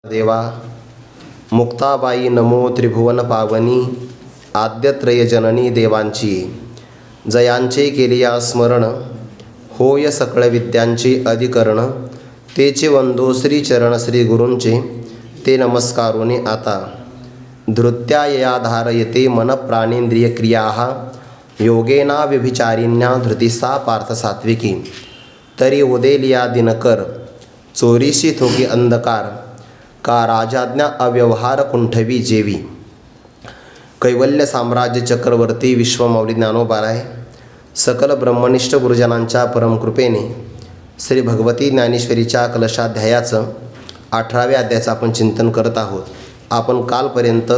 देवा मुक्ताबाई नमो त्रिभुवन पावनी आद्यत्रय जननी देवांची जयांचे केलिया स्मरण होय सकळ विद्यांचे अधिकरण तेचे वंदो श्री चरण श्री गुरूंचे ते नमस्कारोने आता धृत्यायया धारयते मन प्राणेंद्रिय क्रियाः योगेना व्यभिचारिण्या धृतिसा पार्थ सात्विकी तरी उदेलिया दिनकर चोरीशी थोकी अंधकार का राजाज्ञा अव्यवहार कुंठवी जेवी। कैवल्य साम्राज्य चक्रवर्ती विश्वमौली ज्ञानोबाराय सकल ब्रह्मनिष्ठ गुरुजनांच्या परमकृपेने श्री भगवती ज्ञानेश्वरीच्या कलशाध्यायाचं 18व्या अध्यायाचं आपण चिंतन करत आहोत। आपण कालपर्यंत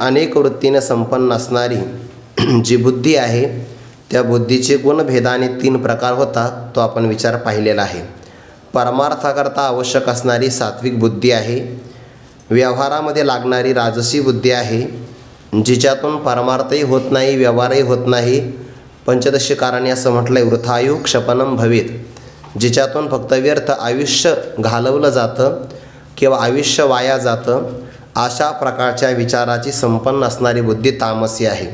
अनेक वृत्तीने संपन्न असणारी जी बुद्धी आहे त्या बुद्धीचे गुणभेदाने 3 प्रकार होतात तो आपण विचार पाहिलेला आहे। परमार्थाकरता आवश्यक असणारी सात्विक बुद्धी आहे, व्यवहारामध्ये लागणारी राजसी बुद्धी आहे जिच्यातून परमार्थही होत नाही व्यवहारही होत नाही, पंचदशी कारणे असं म्हटलंय वृथायु क्षपनम भवेत, जिच्यातून फक्त व्यर्थ आयुष्य घालवलं जातं किंवा आयुष्य वाया जातं, अशा प्रकारच्या विचाराची संपन्न असणारी बुद्धी तामसी आहे।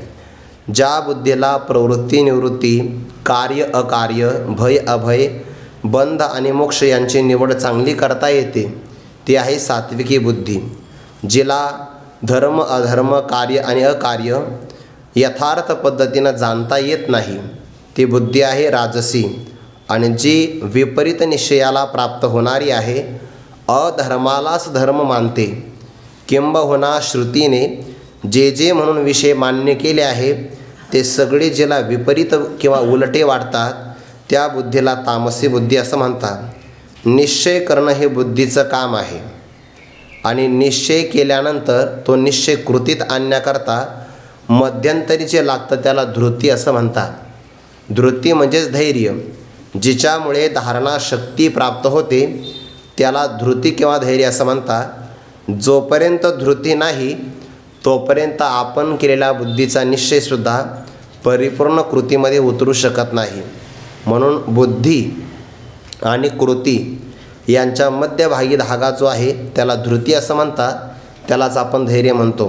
ज्या बुद्धीला प्रवृत्ती निवृत्ती कार्य अकार्य भय अभय बंध आणि मोक्ष यांची निवड चांगली करता येते ती आहे सात्विकी बुद्धी। जिला धर्म अधर्म कार्य आणि अकार्य यथार्थ पद्धतीनं जाणता येत नाही ती बुद्धी आहे राजसी, आणि जी विपरीत निश्चयाला प्राप्त होणारी आहे, अधर्मालाच धर्म मानते किंबहुना श्रुतीने जे म्हणून विषय मान्य केले आहे ते सगळे जिला विपरीत किंवा उलटे वाटतात त्या बुद्धीला तामसी बुद्धी असं म्हणतात। निश्चय करणं हे बुद्धीचं काम आहे आणि निश्चय केल्यानंतर तो निश्चय कृतीत आणण्याकरता मध्यंतरी जे लागतं त्याला धृती असं म्हणतात। धृती म्हणजेच धैर्य, जिच्यामुळे धारणा शक्ती प्राप्त होते त्याला धृती किंवा धैर्य असं म्हणतात। जोपर्यंत धृती नाही तोपर्यंत आपण केलेल्या बुद्धीचा निश्चयसुद्धा परिपूर्ण कृतीमध्ये उतरू शकत नाही। म्हणून बुद्धी आणि कृती यांच्या मध्यभागी धागा जो आहे त्याला धृती असं म्हणतात, त्यालाच आपण धैर्य म्हणतो।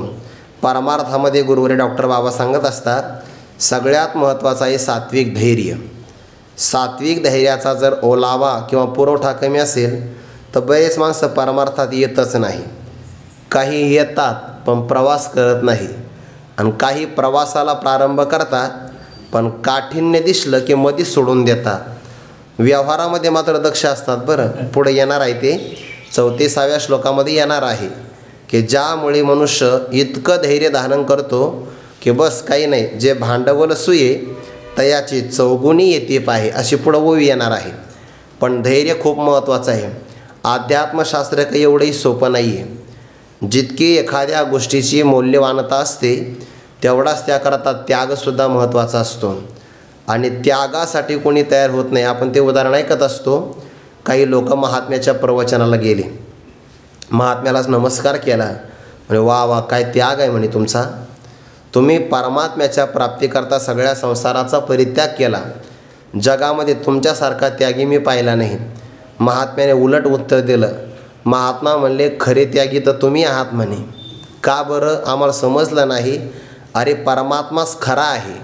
परमार्थामध्ये गुरुवरे डॉक्टर बाबा सांगत असतात सगळ्यात महत्त्वाचं आहे सात्विक धैर्य। सात्विक धैर्याचा जर ओलावा किंवा पुरवठा कमी असेल तर बरेच माणसं परमार्थात येतच नाही। काही येतात पण प्रवास करत नाही, आणि काही प्रवासाला प्रारंभ करतात पण काठिण्य दिसलं की मध्येच सोडून देतात। व्यवहारामध्ये मात्र दक्ष असतात। बरं, पुढे येणार आहे ते 34व्या श्लोकामध्ये येणार आहे की ज्यामुळे मनुष्य इतकं धैर्य धारण करतो की बस काही नाही, जे भांडवल सुये तयाची चौगुणी येते पाहे, अशी पुढं ओवी येणार आहे। पण धैर्य खूप महत्त्वाचं आहे। अध्यात्मशास्त्र काही एवढंही सोपं नाही आहे। जितकी एखाद्या गोष्टीची मौल्यवानता असते तेवढाच त्याकरता त्यागसुद्धा महत्त्वाचा असतो, आणि त्यागासाठी कोणी तयार होत नाही। आपण ते उदाहरण ऐकत असतो, काही लोक महात्म्याच्या प्रवचनाला गेले, महात्म्यालाच नमस्कार केला, म्हणजे वा वा काय त्याग आहे म्हणे तुमचा, तुम्ही परमात्म्याच्या प्राप्तीकरता सगळ्या संसाराचा परित्याग केला, जगामध्ये तुमच्यासारखा त्यागी मी पाहिला नाही। महात्म्याने उलट उत्तर दिलं, महात्मा म्हणले खरे त्यागी तर तुम्ही आहात म्हणे। का बरं, आम्हाला समजलं नाही। अरे परमात्माच खरा आहे,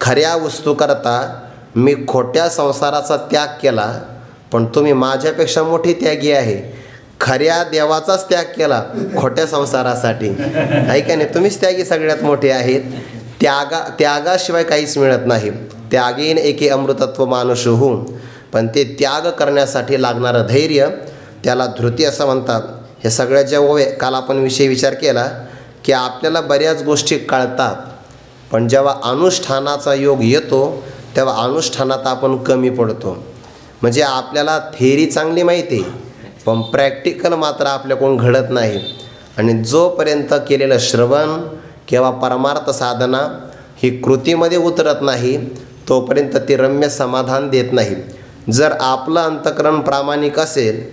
खऱ्या वस्तूकरता मी खोट्या संसाराचा त्याग केला, पण तुम्ही माझ्यापेक्षा मोठी त्यागी आहे। खऱ्या देवाचाच त्याग केला खोट्या संसारासाठी, आहे का नाही? तुम्हीच त्यागी सगळ्यात मोठे आहेत। त्यागाशिवाय काहीच मिळत नाही। त्यागेन एके अमृतत्व मानुषहू, पण ते त्याग करण्यासाठी लागणारं धैर्य त्याला धृती असं म्हणतात। हे सगळ्या ज्या ओवे काल आपण विचार केला की आपल्याला बऱ्याच गोष्टी कळतात, पण जेव्हा अनुष्ठानाचा योग येतो तेव्हा अनुष्ठानात आपण कमी पडतो। म्हणजे आपल्याला थेअरी चांगली माहिती आहे पण प्रॅक्टिकल मात्र आपल्याकडून घडत नाही, आणि जोपर्यंत केलेलं श्रवण किंवा परमार्थ साधना ही कृतीमध्ये उतरत नाही तोपर्यंत ती रम्य समाधान देत नाही। जर आपलं अंतःकरण प्रामाणिक असेल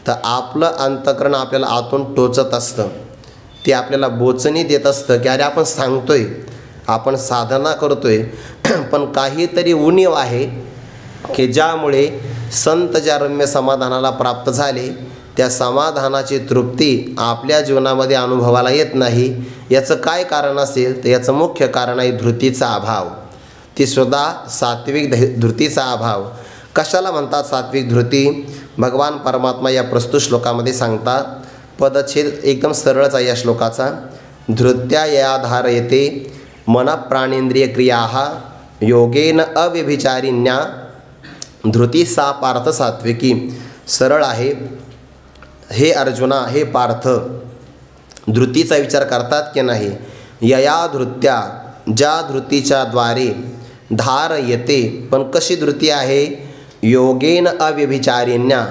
तर आपलं अंतःकरण आपल्याला आतून टोचत असतं, ते आपल्याला बोचणी देत असतं की अरे आपण सांगतोय आपण साधना करतोय पण काहीतरी उणीव आहे की ज्यामुळे संत ज्या रम्य समाधानाला प्राप्त झाले त्या समाधानाची तृप्ती आपल्या जीवनामध्ये अनुभवाला येत नाही. याचं काय कारण असेल तर याचं मुख्य कारण आहे धृतीचा अभाव. ती सुद्धा सात्विक धृतीचा अभाव. कशाला म्हणतात सात्विक धृती? भगवान परमात्मा या प्रस्तुत श्लोकामध्ये सांगतात. पदच्छेद एकदम सरळच आहे या श्लोकाचा. धृत्या या धारयते मन प्राणेंद्रिय क्रिया योगेन अव्यभिचारिण्या धृती सा पार्थ सात्विकी. सरळ आहे. हे अर्जुना, हे पार्थ, धृतीचा विचार करतात की नाही? यया धृत्या, ज्या धृतीच्या द्वारे धार येते. पण कशी धृती आहे? योगेन अव्यभिचारिण्या.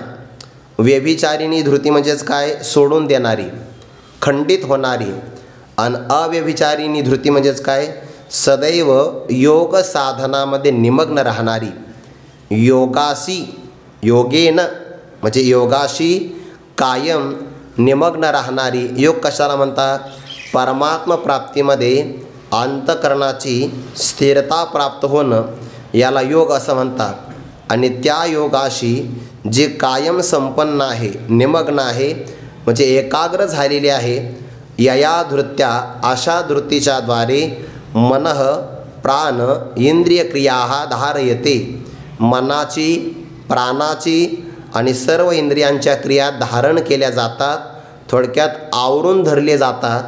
व्यभिचारिणी धृती म्हणजेच काय? सोडून देणारी, खंडित होणारी. आणि अव्यभिचारिणी धृती म्हणजेच काय? सदैव योग साधनामध्ये निमग्न राहणारी. योगाशी, योगेन म्हणजे योगाशी कायम निमग्न राहणारी. योग कशाला म्हणतात? परमात्मा प्राप्तीमध्ये अंतःकरणाची स्थिरता प्राप्त होणं याला योग असं म्हणतात. आणि त्या योगाशी जे कायम संपन्न आहे, निमग्न आहे, म्हणजे एकाग्र झालेली आहे. यया धृत्या, अशा धृतीच्या द्वारे मनः प्राण इंद्रिय क्रिया धारयते. मनाची, प्राणाची आणि सर्व इंद्रियांच्या क्रिया धारण केल्या जातात. थोडक्यात आवरून धरले जातात.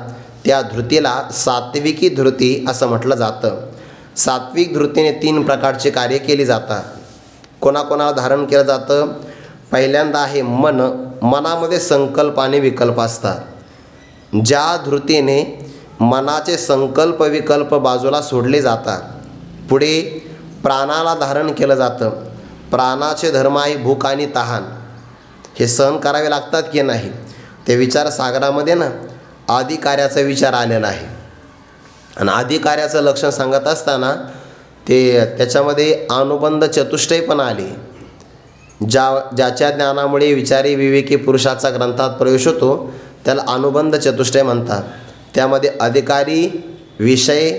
त्या धृतीला सात्विकी धृती असं म्हटलं जातं. सात्विक धृतीने 3 प्रकारचे कार्य केली जातात. कोणाकोणाला धारण केलं जातं? पहिल्यांदा आहे मन. मनामध्ये संकल्प आणि विकल्प असतात. ज्या धृतीने मनाचे संकल्प विकल्प बाजूला सोडले जातात. पुढे प्राणाला धारण केलं जातं. प्राणाचे धर्म आहे भूक आणि तहान. हे सहन करावे लागतात की नाही? ते विचारसागरामध्ये ना आदिकार्याचा विचार आलेला आहे. आणि आदिकार्याचं लक्षण सांगत असताना त्याच्यामध्ये अनुबंध चतुष्टय पण आले. ज्याच्या ज्ञानामुळे विचारी विवेकी पुरुषाचा ग्रंथात प्रवेश होतो त्याला अनुबंध चतुष्टय म्हणतात. त्यामध्ये अधिकारी, विषय,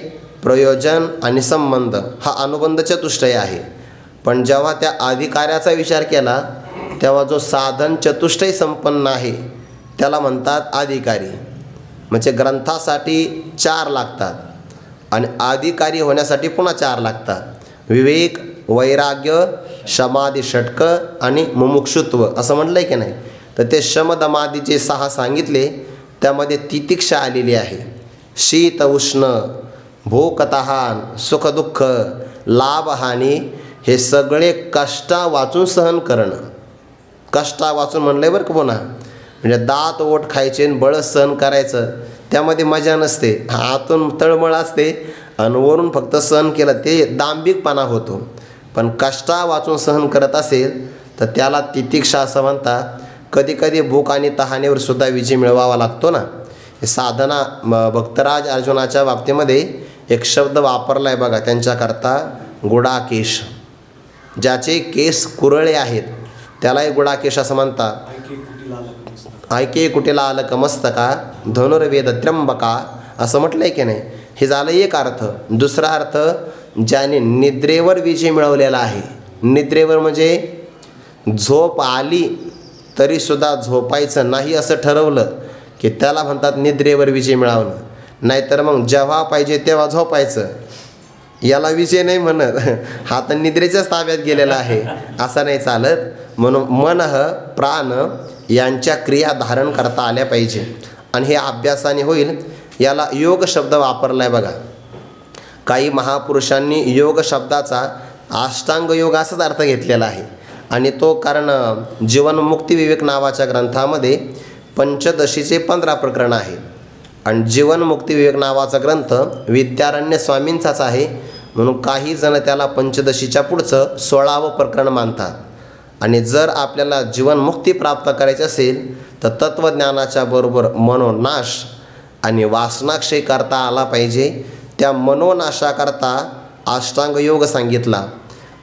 प्रयोजन आणि संबंध हा अनुबंध चतुष्टय आहे. पण जेव्हा त्या अधिकाऱ्याचा विचार केला तेव्हा जो साधन चतुष्टय संपन्न आहे त्याला म्हणतात अधिकारी. म्हणजे ग्रंथासाठी 4 लागतात आणि अधिकारी होण्यासाठी पुन्हा 4 लागतात. विवेक, वैराग्य, समाधी षटक आणि मुमुक्षुत्व असं म्हटलं आहे की नाही? तर ते शमदमादीचे 6 सांगितले. त्यामध्ये तितिक्षा आलेली आहे. शीत उष्ण, भूक तहान, सुखदुःख, लाभहानी हे सगळे कष्टा वाचून सहन करणं. कष्टा वाचून म्हणलं आहे बरं का पुन्हा. म्हणजे दात ओठ खायचे आणि बळस सहन करायचं त्यामध्ये मजा नसते. आतून तळमळ असते आणि वरून फक्त सहन केलं ते दांभिकपणा होतो. पण कष्टा वाचून सहन करत असेल तर त्याला तितिक्षा असं म्हणतात. कधी कधी भूक आणि तहानेवर सुद्धा विजय मिळवावा लागतो ना. साधना भक्तराज अर्जुनाच्या बाबतीमध्ये एक शब्द वापरला आहे बघा त्यांच्याकरता, गुडाकेश. ज्याचे केस कुरळे आहेत त्यालाही गुडाकेश असं म्हणतात. ऐके कुटीला आलक मस्तका धनुर्वेद त्र्यंबका असं म्हटलं आहे की नाही? हे झालं एक अर्थ. दुसरा अर्थ, ज्याने निद्रेवर विजय मिळवलेला आहे. निद्रेवर म्हणजे झोप आली तरीसुद्धा झोपायचं नाही असं ठरवलं की त्याला म्हणतात निद्रेवर विजय मिळवणं. नाहीतर मग जेव्हा पाहिजे तेव्हा झोपायचं याला विजय नाही म्हणत. हा तर निद्रेच्याच ताब्यात गेलेला आहे, असं नाही चालत. म्हणून मन, प्राण यांच्या क्रिया धारण करता आल्या पाहिजे. आणि हे अभ्यासाने होईल. याला योग शब्द वापरला आहे बघा. काही महापुरुषांनी योग शब्दाचा अष्टांग योग असाच अर्थ घेतलेला आहे. आणि तो कारण जीवनमुक्ती विवेक नावाच्या ग्रंथामध्ये पंचदशीचे 15 प्रकरण आहे. आणि जीवनमुक्ती विवेक नावाचा ग्रंथ विद्यारण्य स्वामींचाच आहे. म्हणून काही जण त्याला पंचदशीच्या पुढचं 16वं प्रकरण मानतात. आणि जर आपल्याला जीवनमुक्ती प्राप्त करायची असेल तर तत्त्वज्ञानाच्या बरोबर मनोनाश आणि वासनाक्षय करता आला पाहिजे. त्या मनोनाशाकरता अष्टांग योग सांगितला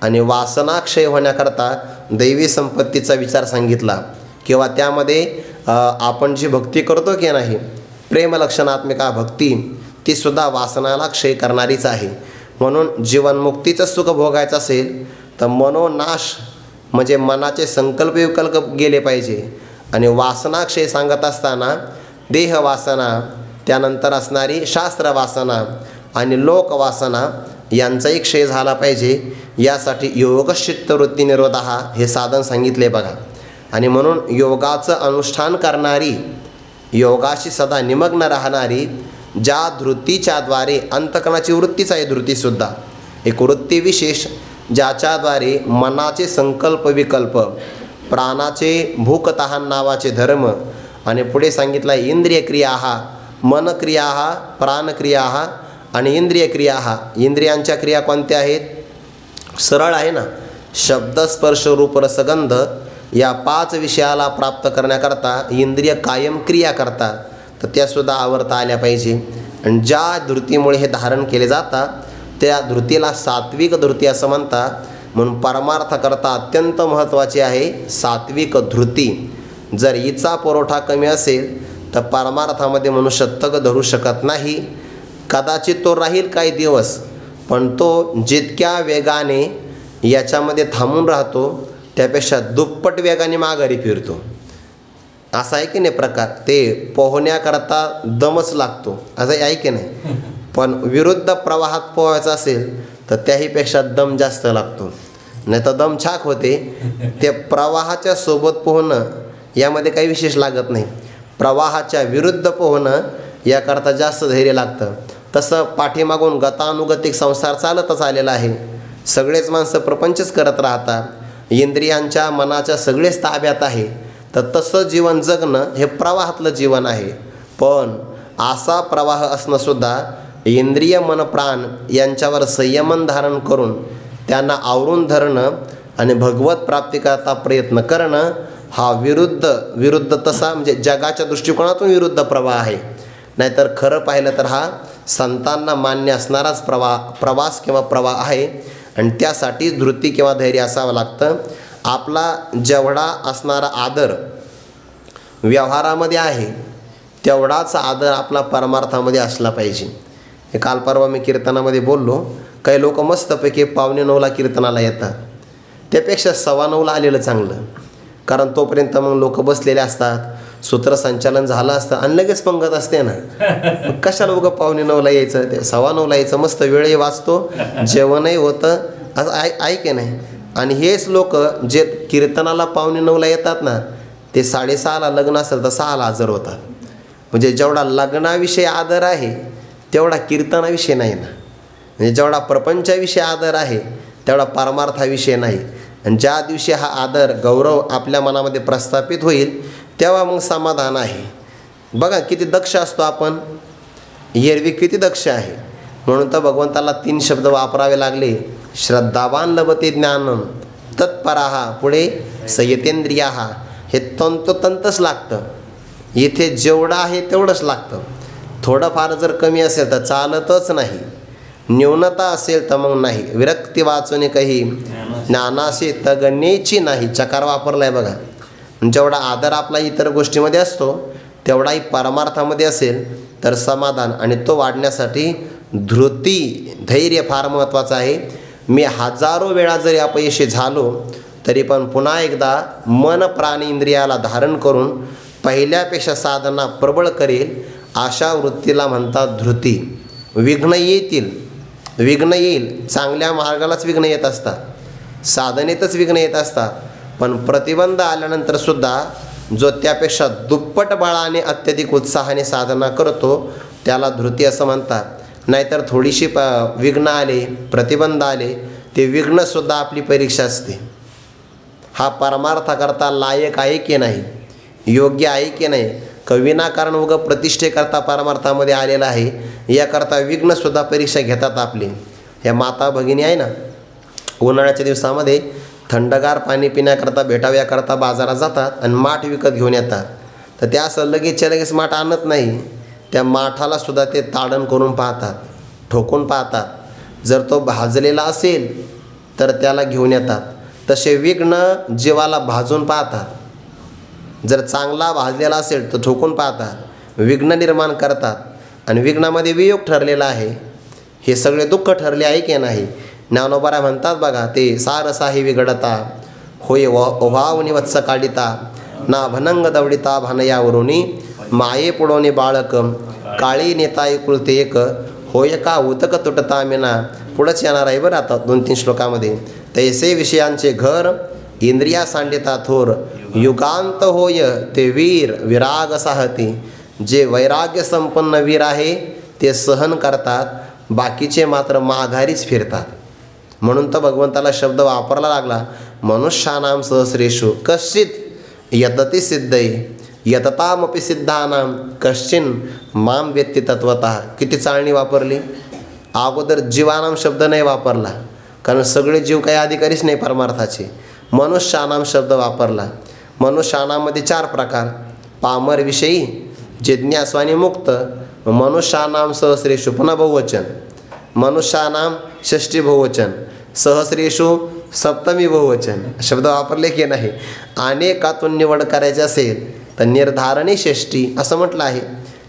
आणि वासनाक्षय होण्याकरता दैवी संपत्तीचा विचार सांगितला. किंवा त्यामध्ये आपण जी भक्ती करतो की नाही, प्रेमलक्षणात्मिका भक्ती, तीसुद्धा वासनाला क्षय करणारीच आहे. म्हणून जीवनमुक्तीचं सुख भोगायचं असेल तर मनोनाश म्हणजे मनाचे संकल्प विकल्प गेले पाहिजे आणि वासनाक्षय सांगत असताना देहवासना, त्यानंतर असणारी शास्त्रवासना आणि लोकवासना यांचाही क्षय झाला पाहिजे. यासाठी योगश्चित्तवृत्ती निरोधा हे साधन सांगितले बघा. आणि म्हणून योगाचं अनुष्ठान करणारी, योगाशी सदा निमग्न राहणारी, ज्या धृतीच्याद्वारे अंतकरणाची वृत्तीच आहे धृतीसुद्धा, एक वृत्ती विशेष ज्याच्याद्वारे मनाचे संकल्प विकल्प, प्राणाचे भूक तहान नावाचे धर्म, आणि पुढे सांगितलं इंद्रिय क्रिया, मनक्रिया, प्राणक्रिया आणि इंद्रिय क्रिया. इंद्रियांच्या क्रिया कोणत्या आहेत? सरळ आहे ना, शब्द स्पर्श रूप रसगंध या 5 विषयाला प्राप्त करण्याकरता इंद्रिय कायम क्रिया करतात, तर त्यासुद्धा आवरता आल्या पाहिजे. आणि ज्या धृतीमुळे हे धारण केले जातात त्या धृतीला सात्विक धृती असं म्हणतात. म्हणून परमार्थकरता अत्यंत महत्त्वाची आहे सात्विक धृती. जर हिचा पुरवठा कमी असेल तर परमार्थामध्ये मनुष्य तग धरू शकत नाही. कदाचित तो राहील काही दिवस, पण तो जितक्या वेगाने याच्यामध्ये थांबून राहतो त्यापेक्षा दुप्पट वेगाने माघारी फिरतो. असा आहे की नाही प्रकार? ते पोहण्याकरता दमच लागतो, असं आहे की नाही? पण विरुद्ध प्रवाहात पोहायचं असेल तर त्याहीपेक्षा दम जास्त लागतो, नाही तर दम छाक होते. ते प्रवाहाच्या सोबत पोहणं यामध्ये काही विशेष लागत नाही, प्रवाहाच्या विरुद्ध पोहणं याकरता जास्त धैर्य लागतं. तसं पाठीमागून गतानुगतिक संसार चालतच आलेला आहे. सगळेच माणसं प्रपंचच करत राहतात, इंद्रियांच्या मनाच्या सगळेच ताब्यात आहे. तर तसं जीवन जगणं हे प्रवाहातलं जीवन आहे. पण असा प्रवाह असणंसुद्धा इंद्रिय मन प्राण यांच्यावर संयमन धारण करून त्यांना आवरून धरणं आणि भगवत प्राप्तीकरता प्रयत्न करणं हा विरुद्ध तसा म्हणजे जगाच्या दृष्टिकोनातून विरुद्ध प्रवाह आहे. नाहीतर खरं पाहिलं तर हा संतांना मान्य असणाराच प्रवास किंवा प्रवाह आहे. आणि त्यासाठी धृती किंवा धैर्य असावं लागतं. आपला जेवढा असणारा आदर व्यवहारामध्ये आहे तेवढाच आदर आपला परमार्थामध्ये असला पाहिजे. हे काल परवा मी कीर्तनामध्ये बोललो, काही लोक मस्तपैकी 8:45 कीर्तनाला येतात, त्यापेक्षा 9:15 आलेलं चांगलं. कारण तोपर्यंत मग लोक बसलेले असतात, सूत्रसंचालन झालं असतं आणि लगेच पंगत असते ना. कशाला उगं 8:45 यायचं, ते 9:15 यायचं, मस्त वेळही वाचतो, जेवणही होतं, असं आहे की नाही? आणि हेच लोक जे कीर्तनाला 8:45 येतात ना, ते 6:30ला लग्न असेल तर 6ला हजर होतात. म्हणजे जेवढा लग्नाविषयी आदर आहे तेवढा कीर्तनाविषयी नाही ना. म्हणजे जेवढा प्रपंचाविषयी आदर आहे तेवढा परमार्थाविषयी नाही. आणि ज्या दिवशी हा आदर गौरव आपल्या मनामध्ये प्रस्थापित होईल तेव्हा मग समाधान आहे. बघा किती दक्ष असतो आपण, एरवी किती दक्ष आहे. म्हणून तर भगवंताला 3 शब्द वापरावे लागले. श्रद्धावान लभते ज्ञानम तत्पराहा, पुढे संयतेंद्रियाहा. हे तंतोतंतच लागतं. इथे जेवढं आहे तेवढंच लागतं. थोडंफार जर कमी असेल तर चालतच नाही, न्यूनता असेल तर मग नाही. विरक्ती वाचून काही ज्ञानाशी तगणेची नाही, चकार वापरला आहे बघा. जेवढा आदर आपला इतर गोष्टीमध्ये असतो तेवढाही परमार्थामध्ये असेल तर समाधान, आणि तो वाढण्यासाठी धृती धैर्य फार महत्त्वाचं आहे. मी हजारो वेळा जरी अपयशी झालो तरी पण पुन्हा एकदा मन प्राण इंद्रियाला धारण करून पहिल्यापेक्षा साधना प्रबळ करेल, अशा वृत्तीला म्हणतात धृती. विघ्न येईल, चांगल्या मार्गालाच विघ्न येत असतात, साधनेतच विघ्न येत असतात. पण प्रतिबंध आल्यानंतरसुद्धा जो त्यापेक्षा दुप्पट बळाने अत्यधिक उत्साहाने साधना करतो त्याला धृती असं म्हणतात. नाहीतर थोडीशी विघ्न आले, प्रतिबंध आले, ते विघ्नसुद्धा आपली परीक्षा असते. हा परमार्थाकरता लायक आहे की नाही, योग्य आहे की नाही, का विनाकारण उगं प्रतिष्ठेकरता परमार्थामध्ये आलेला आहे, याकरता विघ्नसुद्धा परीक्षा घेतात आपली. ह्या माता भगिनी आहे ना, उन्हाळ्याच्या दिवसामध्ये थंडगार पाणी पिण्याकरता भेटाव्याकरता बाजारात जातात आणि माठ विकत घेऊन येतात. तर त्या असं लगेचच्या लगेच माठ आणत नाही, त्या माठालासुद्धा ते ताडण करून पाहतात, ठोकून पाहतात. जर तो भाजलेला असेल तर त्याला घेऊन येतात. तसे विघ्न जीवाला भाजून पाहतात. जर चांगला भाजलेला असेल तर ठोकून पाहतात, विघ्न निर्माण करतात. आणि विघ्नामध्ये वियोग ठरलेला आहे, हे सगळे दुःख ठरले आहे की नाही. ज्ञानोबारा म्हणतात बघा, ते सारसाही विघडता होय वावनी वत्स काढिता, ना भनंग दवडिता भानयावरुनी माये पुढोनी बाळक काळी नेता एकुलते एक होय का उतक तुटता मिना. पुढंच येणार आहे बरं आता 2-3 श्लोकामध्ये. तैसे विषयांचे घर इंद्रिया सांडिता थोर युगांत होय ते वीर विराग साहती. जे वैराग्य संपन्न वीर आहे ते सहन करतात, बाकीचे मात्र माघारीच फिरतात. म्हणून तर भगवंताला शब्द वापरला लागला मनुष्यानाम सहस्रेषु कश्चित यतती सिद्धई यततामपि सिद्धानाम कश्चिन माम व्यक्ती तत्वतः. किती चाळणी वापरली. अगोदर जीवानाम शब्द नाही वापरला, कारण सगळे जीव काही अधिकारीच नाही परमार्थाचे. मनुष्यानाम शब्द वापरला. मनुष्यानामध्ये 4 प्रकार. पामरविषयी, जिज्ञासू आणि मुक्त. मनुष्यानाम सहस्रेषु पुन्हा बहुवचन. मनुष्यानाम षष्ठी बहुवचन, सहस्रेषु सप्तमी बहुवचन. शब्द वापरले की नाही. अनेकातून निवड करायची असेल तर निर्धारणी षष्ठी असं म्हटलं आहे.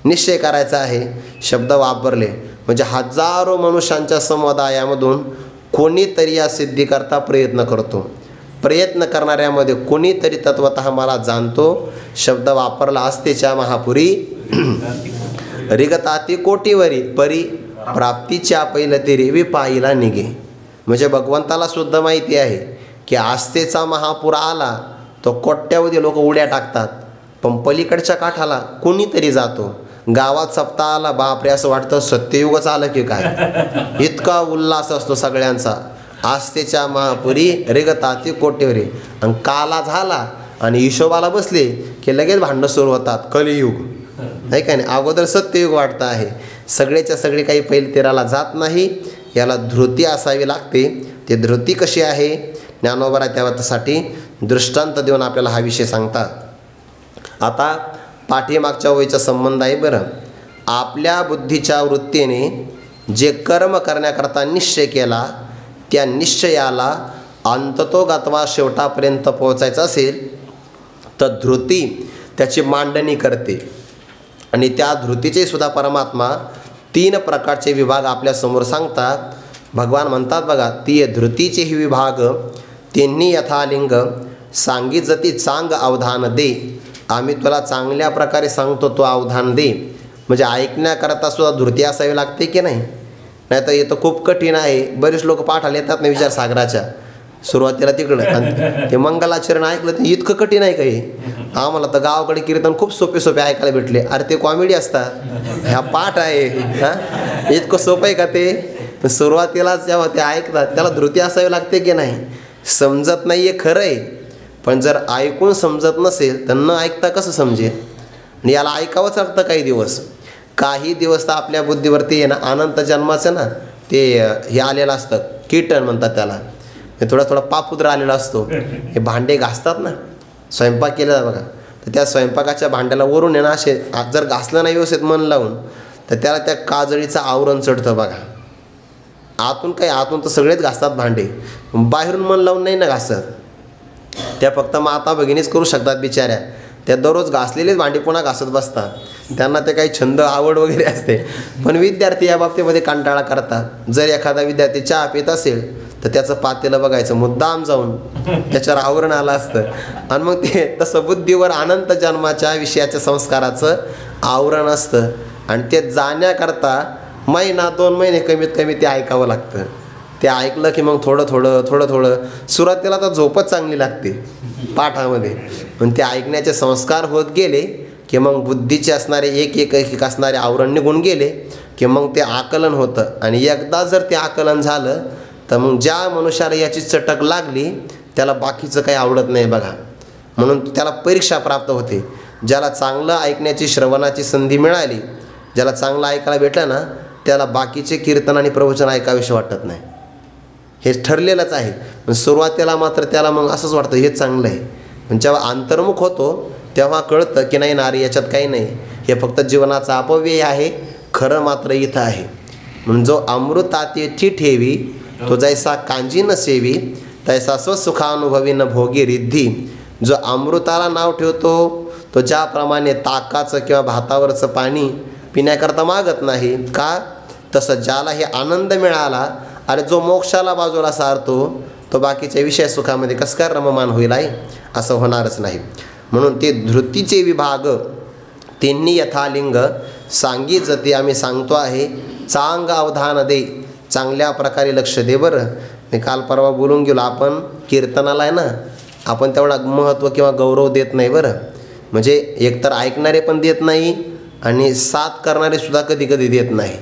निश्चय करायचा आहे, शब्द वापरले. म्हणजे हजारो मनुष्यांच्या समुदायामधून कोणीतरी या सिद्धीकरता प्रयत्न करतो. प्रयत्न करणाऱ्यामध्ये कोणीतरी तत्वतः मला जाणतो. शब्द वापरला असतेच्या महापुरी रिगताती कोटीवरी परी प्राप्तीच्या पहिलं ते रेवी पायीला निघे. म्हणजे भगवंताला सुद्धा माहिती आहे की आस्थेचा महापूर आला तो कोट्यावधी लोक उड्या टाकतात, पण पलीकडच्या काठाला कोणीतरी जातो. गावात सप्ताह आला, बापरे असं वाटतं सत्ययुगच आलं की काय. इतका उल्हास असतो सगळ्यांचा. आस्थेच्या महापुरी रेगताती कोटेवरी. आणि काला झाला आणि हिशोबाला बसले की लगेच भांडणं सुरू होतात. कलियुग नाही का नाही. अगोदर सत्ययुग वाटतं आहे. सगळेच्या सगळे काही पहिले तेराला जात नाही. याला धृती असावी लागते. ते धृती कशी आहे ज्ञानोबा त्यासाठी दृष्टांत देऊन आपल्याला हा विषय सांगतात. आता पाठीमागच्या वयीचा संबंध आहे बरं. आपल्या बुद्धीच्या वृत्तीने जे कर्म करण्याकरता निश्चय केला त्या निश्चयाला अंततोगत्वा शेवटापर्यंत पोहोचायचं असेल तर धृती त्याची मांडणी करते. आणि त्या धृतीचे सुद्धा परमात्मा 3 प्रकारचे विभाग आपल्यासमोर सांगतात. भगवान म्हणतात बघा, ती धृतीचे ही विभाग त्यांनी यथालिंग सांगितजती चांग अवधान दे. आम्ही तुला चांगल्या प्रकारे सांगतो, तो अवधान दे. म्हणजे ऐकण्याकरता सुद्धा धृती असावी लागते की नाही. नाही तर हे तर खूप कठीण आहे. बरेच लोक पाठाला येतात ना विचारसागराच्या सुरुवातीला तिकडं, आणि ते मंगलाचरण ऐकलं तर इतकं कठीण आहे काही. आम्हाला तर गावाकडे कीर्तन खूप सोपे सोपे ऐकायला भेटले. अरे ते कॉमेडी असतात, ह्या पाठ आहे. हां, इतकं सोपं आहे का ते. सुरुवातीलाच जेव्हा ते ऐकतात त्याला धृती असावी लागते की नाही. समजत नाही आहे खरं आहे, पण जर ऐकून समजत नसेल तर न ऐकता कसं समजेल. आणि याला ऐकावंच लागतं काही दिवस. काही दिवस तर आपल्या बुद्धीवरती आहे ना अनंत जन्माचं ना ते हे आलेलं असतं, कीटन म्हणतात त्याला. हे थोडा पापुद्र आलेला असतो. हे भांडे घासतात ना, स्वयंपाक केला बघा, तर त्या स्वयंपाकाच्या भांड्याला वरून आहे ना असे जर घासलं नाही व्यवस्थित मन लावून तर त्याला त्या काजळीचं आवरण चढतं बघा. आतून तर सगळेच घासतात भांडे, बाहेरून मन लावून नाही ना घासत. त्या फक्त माता भगिनीच करू शकतात बिचाऱ्या. त्या दररोज घासलेलीच भांडी पुन्हा घासत बसतात. त्यांना ते काही छंद आवड वगैरे असते. पण विद्यार्थी या बाबतीमध्ये कंटाळा करतात. जर एखादा विद्यार्थी चहा पित असेल तर त्याचं पातेलं बघायचं, मुद्दाम जाऊन त्याच्यावर आवरण आलं असतं. आणि मग ते तसं बुद्धीवर अनंत जन्माच्या विषयाच्या संस्काराचं आवरण असतं. आणि ते जाण्याकरता 1-2 महिने कमीत कमी ते ऐकावं लागतं. ते ऐकलं की मग थोडं थोडं सुरुवातीला तर झोपच चांगली लागते पाठामध्ये. पण ते ऐकण्याचे संस्कार होत गेले की मग बुद्धीचे असणारे एक असणारे आवरण निघून गेले की मग ते आकलन होतं. आणि एकदा जर ते आकलन झालं तर मग ज्या मनुष्याला याची चटक लागली त्याला बाकीचं काही आवडत नाही बघा. म्हणून त्याला परीक्षा प्राप्त होते. ज्याला चांगलं ऐकण्याची श्रवणाची संधी मिळाली, ज्याला चांगलं ऐकायला भेटलं ना, त्याला बाकीचे कीर्तन आणि प्रवचन ऐकावेसे वाटत नाही. हे ठरलेलंच आहे. पण सुरुवातीला मात्र त्याला मग असंच वाटतं हेच चांगलं आहे. पण जेव्हा अंतर्मुख होतो तेव्हा कळतं की नाही नारी याच्यात काही नाही, हे फक्त जीवनाचा अपव्यय आहे, खरं मात्र इथं आहे. म्हणून जो अमृताती ठेवी तो जैसा कांजी न सेवी तैसा स्वसुखानुभवी न भोगी रिद्धी. जो अमृताला नाव ठेवतो तो ज्याप्रमाणे ताकाचं किंवा भातावरचं पाणी पिण्याकरता मागत नाही का, तसं ज्याला हे आनंद मिळाला, अरे जो मोक्षाला बाजूला सारतो तो बाकीच्या विषय सुखामध्ये कसं काय रममान होईल आहे, असं होणारच नाही. म्हणून ते धृतीचे विभाग तिन्ही यथालिंग सांगी जती आम्ही सांगतो आहे. चांग अवधान दे, चांगल्या प्रकारे लक्ष दे. बरं, मी काल परवा बोलून गेलो, आपण कीर्तनाला आहे ना, आपण तेवढा महत्त्व किंवा गौरव देत नाही. बरं, म्हणजे एकतर ऐकणारे पण देत नाही आणि साथ करणारे सुद्धा कधी कधी देत नाही.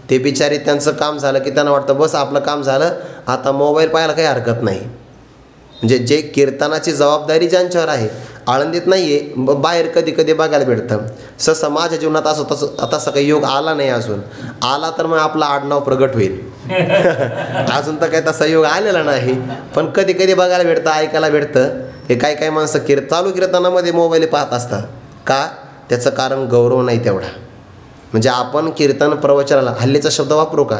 ते बिचारे त्यांचं काम झालं की त्यांना वाटतं बस आपलं काम झालं, आता मोबाईल पाहायला काही हरकत नाही. म्हणजे जे कीर्तनाची जबाबदारी ज्यांच्यावर आहे, आळंदीत नाही आहे, बाहेर कधी कधी बघायला भेटतं. समाज जीवनात असं तसं तसा काही योग आला नाही. अजून आला तर मग आपलं आडनाव प्रगट होईल. अजून तर काही तसा योग आलेला नाही, पण कधी कधी बघायला भेटतं, ऐकायला भेटतं. हे काही काही माणसं चालू कीर्तनामध्ये मोबाईल पाहत असतात. का? त्याचं कारण गौरव नाही तेवढा. म्हणजे आपण कीर्तन प्रवचनाला, हल्लीचा शब्द वापरू का,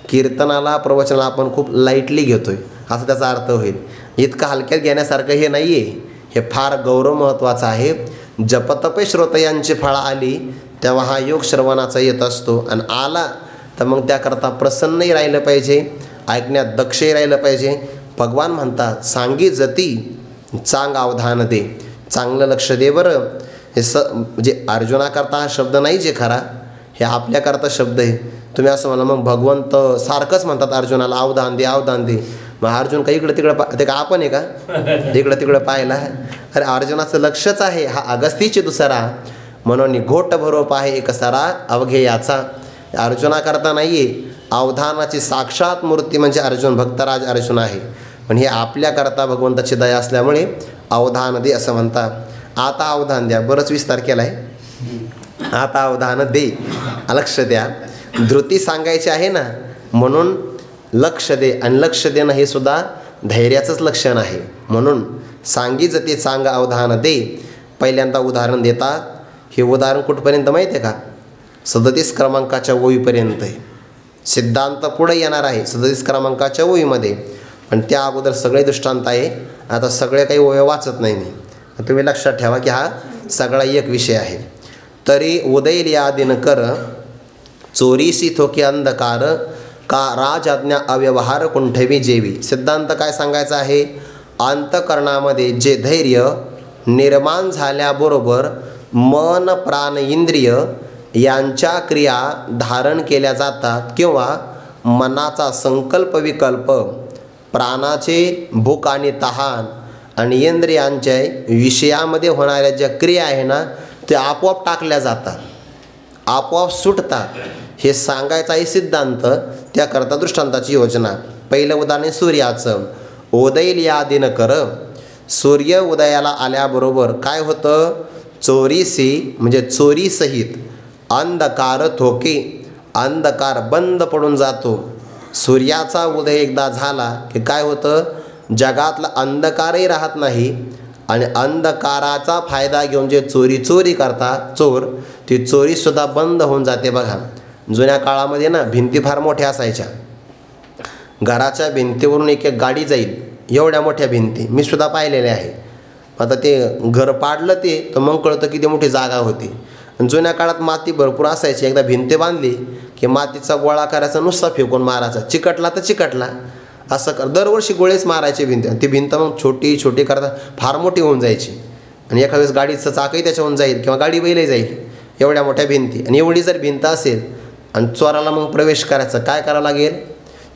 कीर्तनाला प्रवचनाला आपण खूप लाईटली घेतोय असा त्याचा अर्थ होईल. इतकं हलक्यात घेण्यासारखं हे नाही आहे. हे फार गौरव महत्त्वाचं आहे. जपतपे श्रोतयांची फळं आली तेव्हा हा योग श्रवणाचा येत असतो. आणि आला तर मग त्याकरता प्रसन्नही राहिलं पाहिजे, ऐकण्यात दक्षही राहिलं पाहिजे. भगवान म्हणतात सांगी जती चांग अवधान दे, चांगलं लक्ष दे. बरं, हे म्हणजे अर्जुनाकरता हा शब्द नाही जे खरा, हे आपल्याकरता शब्द आहे. तुम्ही असं म्हणा मग भगवंत सारखंच म्हणतात अर्जुनाला अवधान दे अवधान दे. मग अर्जुन काही इकडं तिकडं ते का आपण आहे का इकडं तिकडं पाहायला? अरे अर्जुनाचं लक्षच आहे हा अगस्तीची दुसरा, म्हणून घोट भरोप आहे एक सारा अवघे याचा. अर्जुनाकरता नाही आहे, अवधानाची साक्षात मूर्ती म्हणजे अर्जुन, भक्तराज अर्जुन आहे. पण हे आपल्याकरता भगवंताची दया असल्यामुळे अवधान दे असं म्हणतात. आता अवधान द्या, बरंच विस्तार केला आहे. आता अवधान दे, लक्ष द्या. धृती सांगायची आहे ना, म्हणून लक्ष दे. आणि लक्ष देणं हे सुद्धा धैर्याचंच लक्षण आहे. म्हणून सांगी जती चांग अवधान दे. पहिल्यांदा उदाहरण देतात. हे उदाहरण कुठपर्यंत माहिती आहे का? 37 क्रमांकाच्या ओळीपर्यंत आहे. सिद्धांत पुढे येणार आहे 37 क्रमांकाच्या ओळीमध्ये, पण त्या अगोदर सगळे दृष्टांत आहे. आता सगळे काही ओव्या वाचत नाही मी, तुम्ही लक्षात ठेवा की हा सगळा एक विषय आहे. तरी उदय या दिनकर चोरीसी थोके अंधकार का राजआज्ञा अव्यवहार कुंठवी जेवी. सिद्धांत काय सांगायचा आहे? अंतकरणामध्ये जे धैर्य निर्माण झाल्याबरोबर मन प्राण इंद्रिय यांच्या क्रिया धारण केल्या जातात, किंवा मनाचा संकल्प विकल्प, प्राणाचे भूक आणि तहान आणि इंद्रियांच्या विषयामध्ये होणाऱ्या ज्या क्रिया आहे ना, ते आपोआप टाकल्या जातात, आपोआप सुटतात. हे सांगायचं आहे सिद्धांत. त्याकरता दृष्टांताची योजना. पहिलं उदाहरण सूर्याचं. उदय या दिनकर, सूर्य उदयाला आल्याबरोबर काय होतं? चोरीसी म्हणजे चोरीसहित, अंधकार थोके, अंधकार बंद पडून जातो. सूर्याचा उदय एकदा झाला की काय होतं? जगातला अंधकारही राहत नाही. आणि अंधकाराचा फायदा घेऊन जे चोरी करतात चोर, ती चोरीसुद्धा बंद होऊन जाते. बघा, जुन्या काळामध्ये ना भिंती फार मोठ्या असायच्या. घराच्या भिंतीवरून एक एक गाडी जाईल, एवढ्या मोठ्या भिंती मी सुद्धा पाहिलेल्या आहे. आता ते घर पाडलं ते तर मग कळतं किती मोठी जागा होती. जुन्या काळात माती भरपूर असायची. एकदा भिंती बांधली की मातीचा गोळा करायचा, नुसता फेकून मारायचा, चिकटला तर चिकटला. असं दरवर्षी गोळेच मारायचे भिंत. ती भिंत मग छोटी छोटी करता फार मोठी होऊन जायची. आणि एखाद्या वेळेस गाडीचं चाकही त्याच्याहून जाईल किंवा गाडी बैलही जाईल, एवढ्या मोठ्या भिंती. आणि एवढी जर भिंत असेल आणि चोराला मग प्रवेश करायचं, काय करावं लागेल?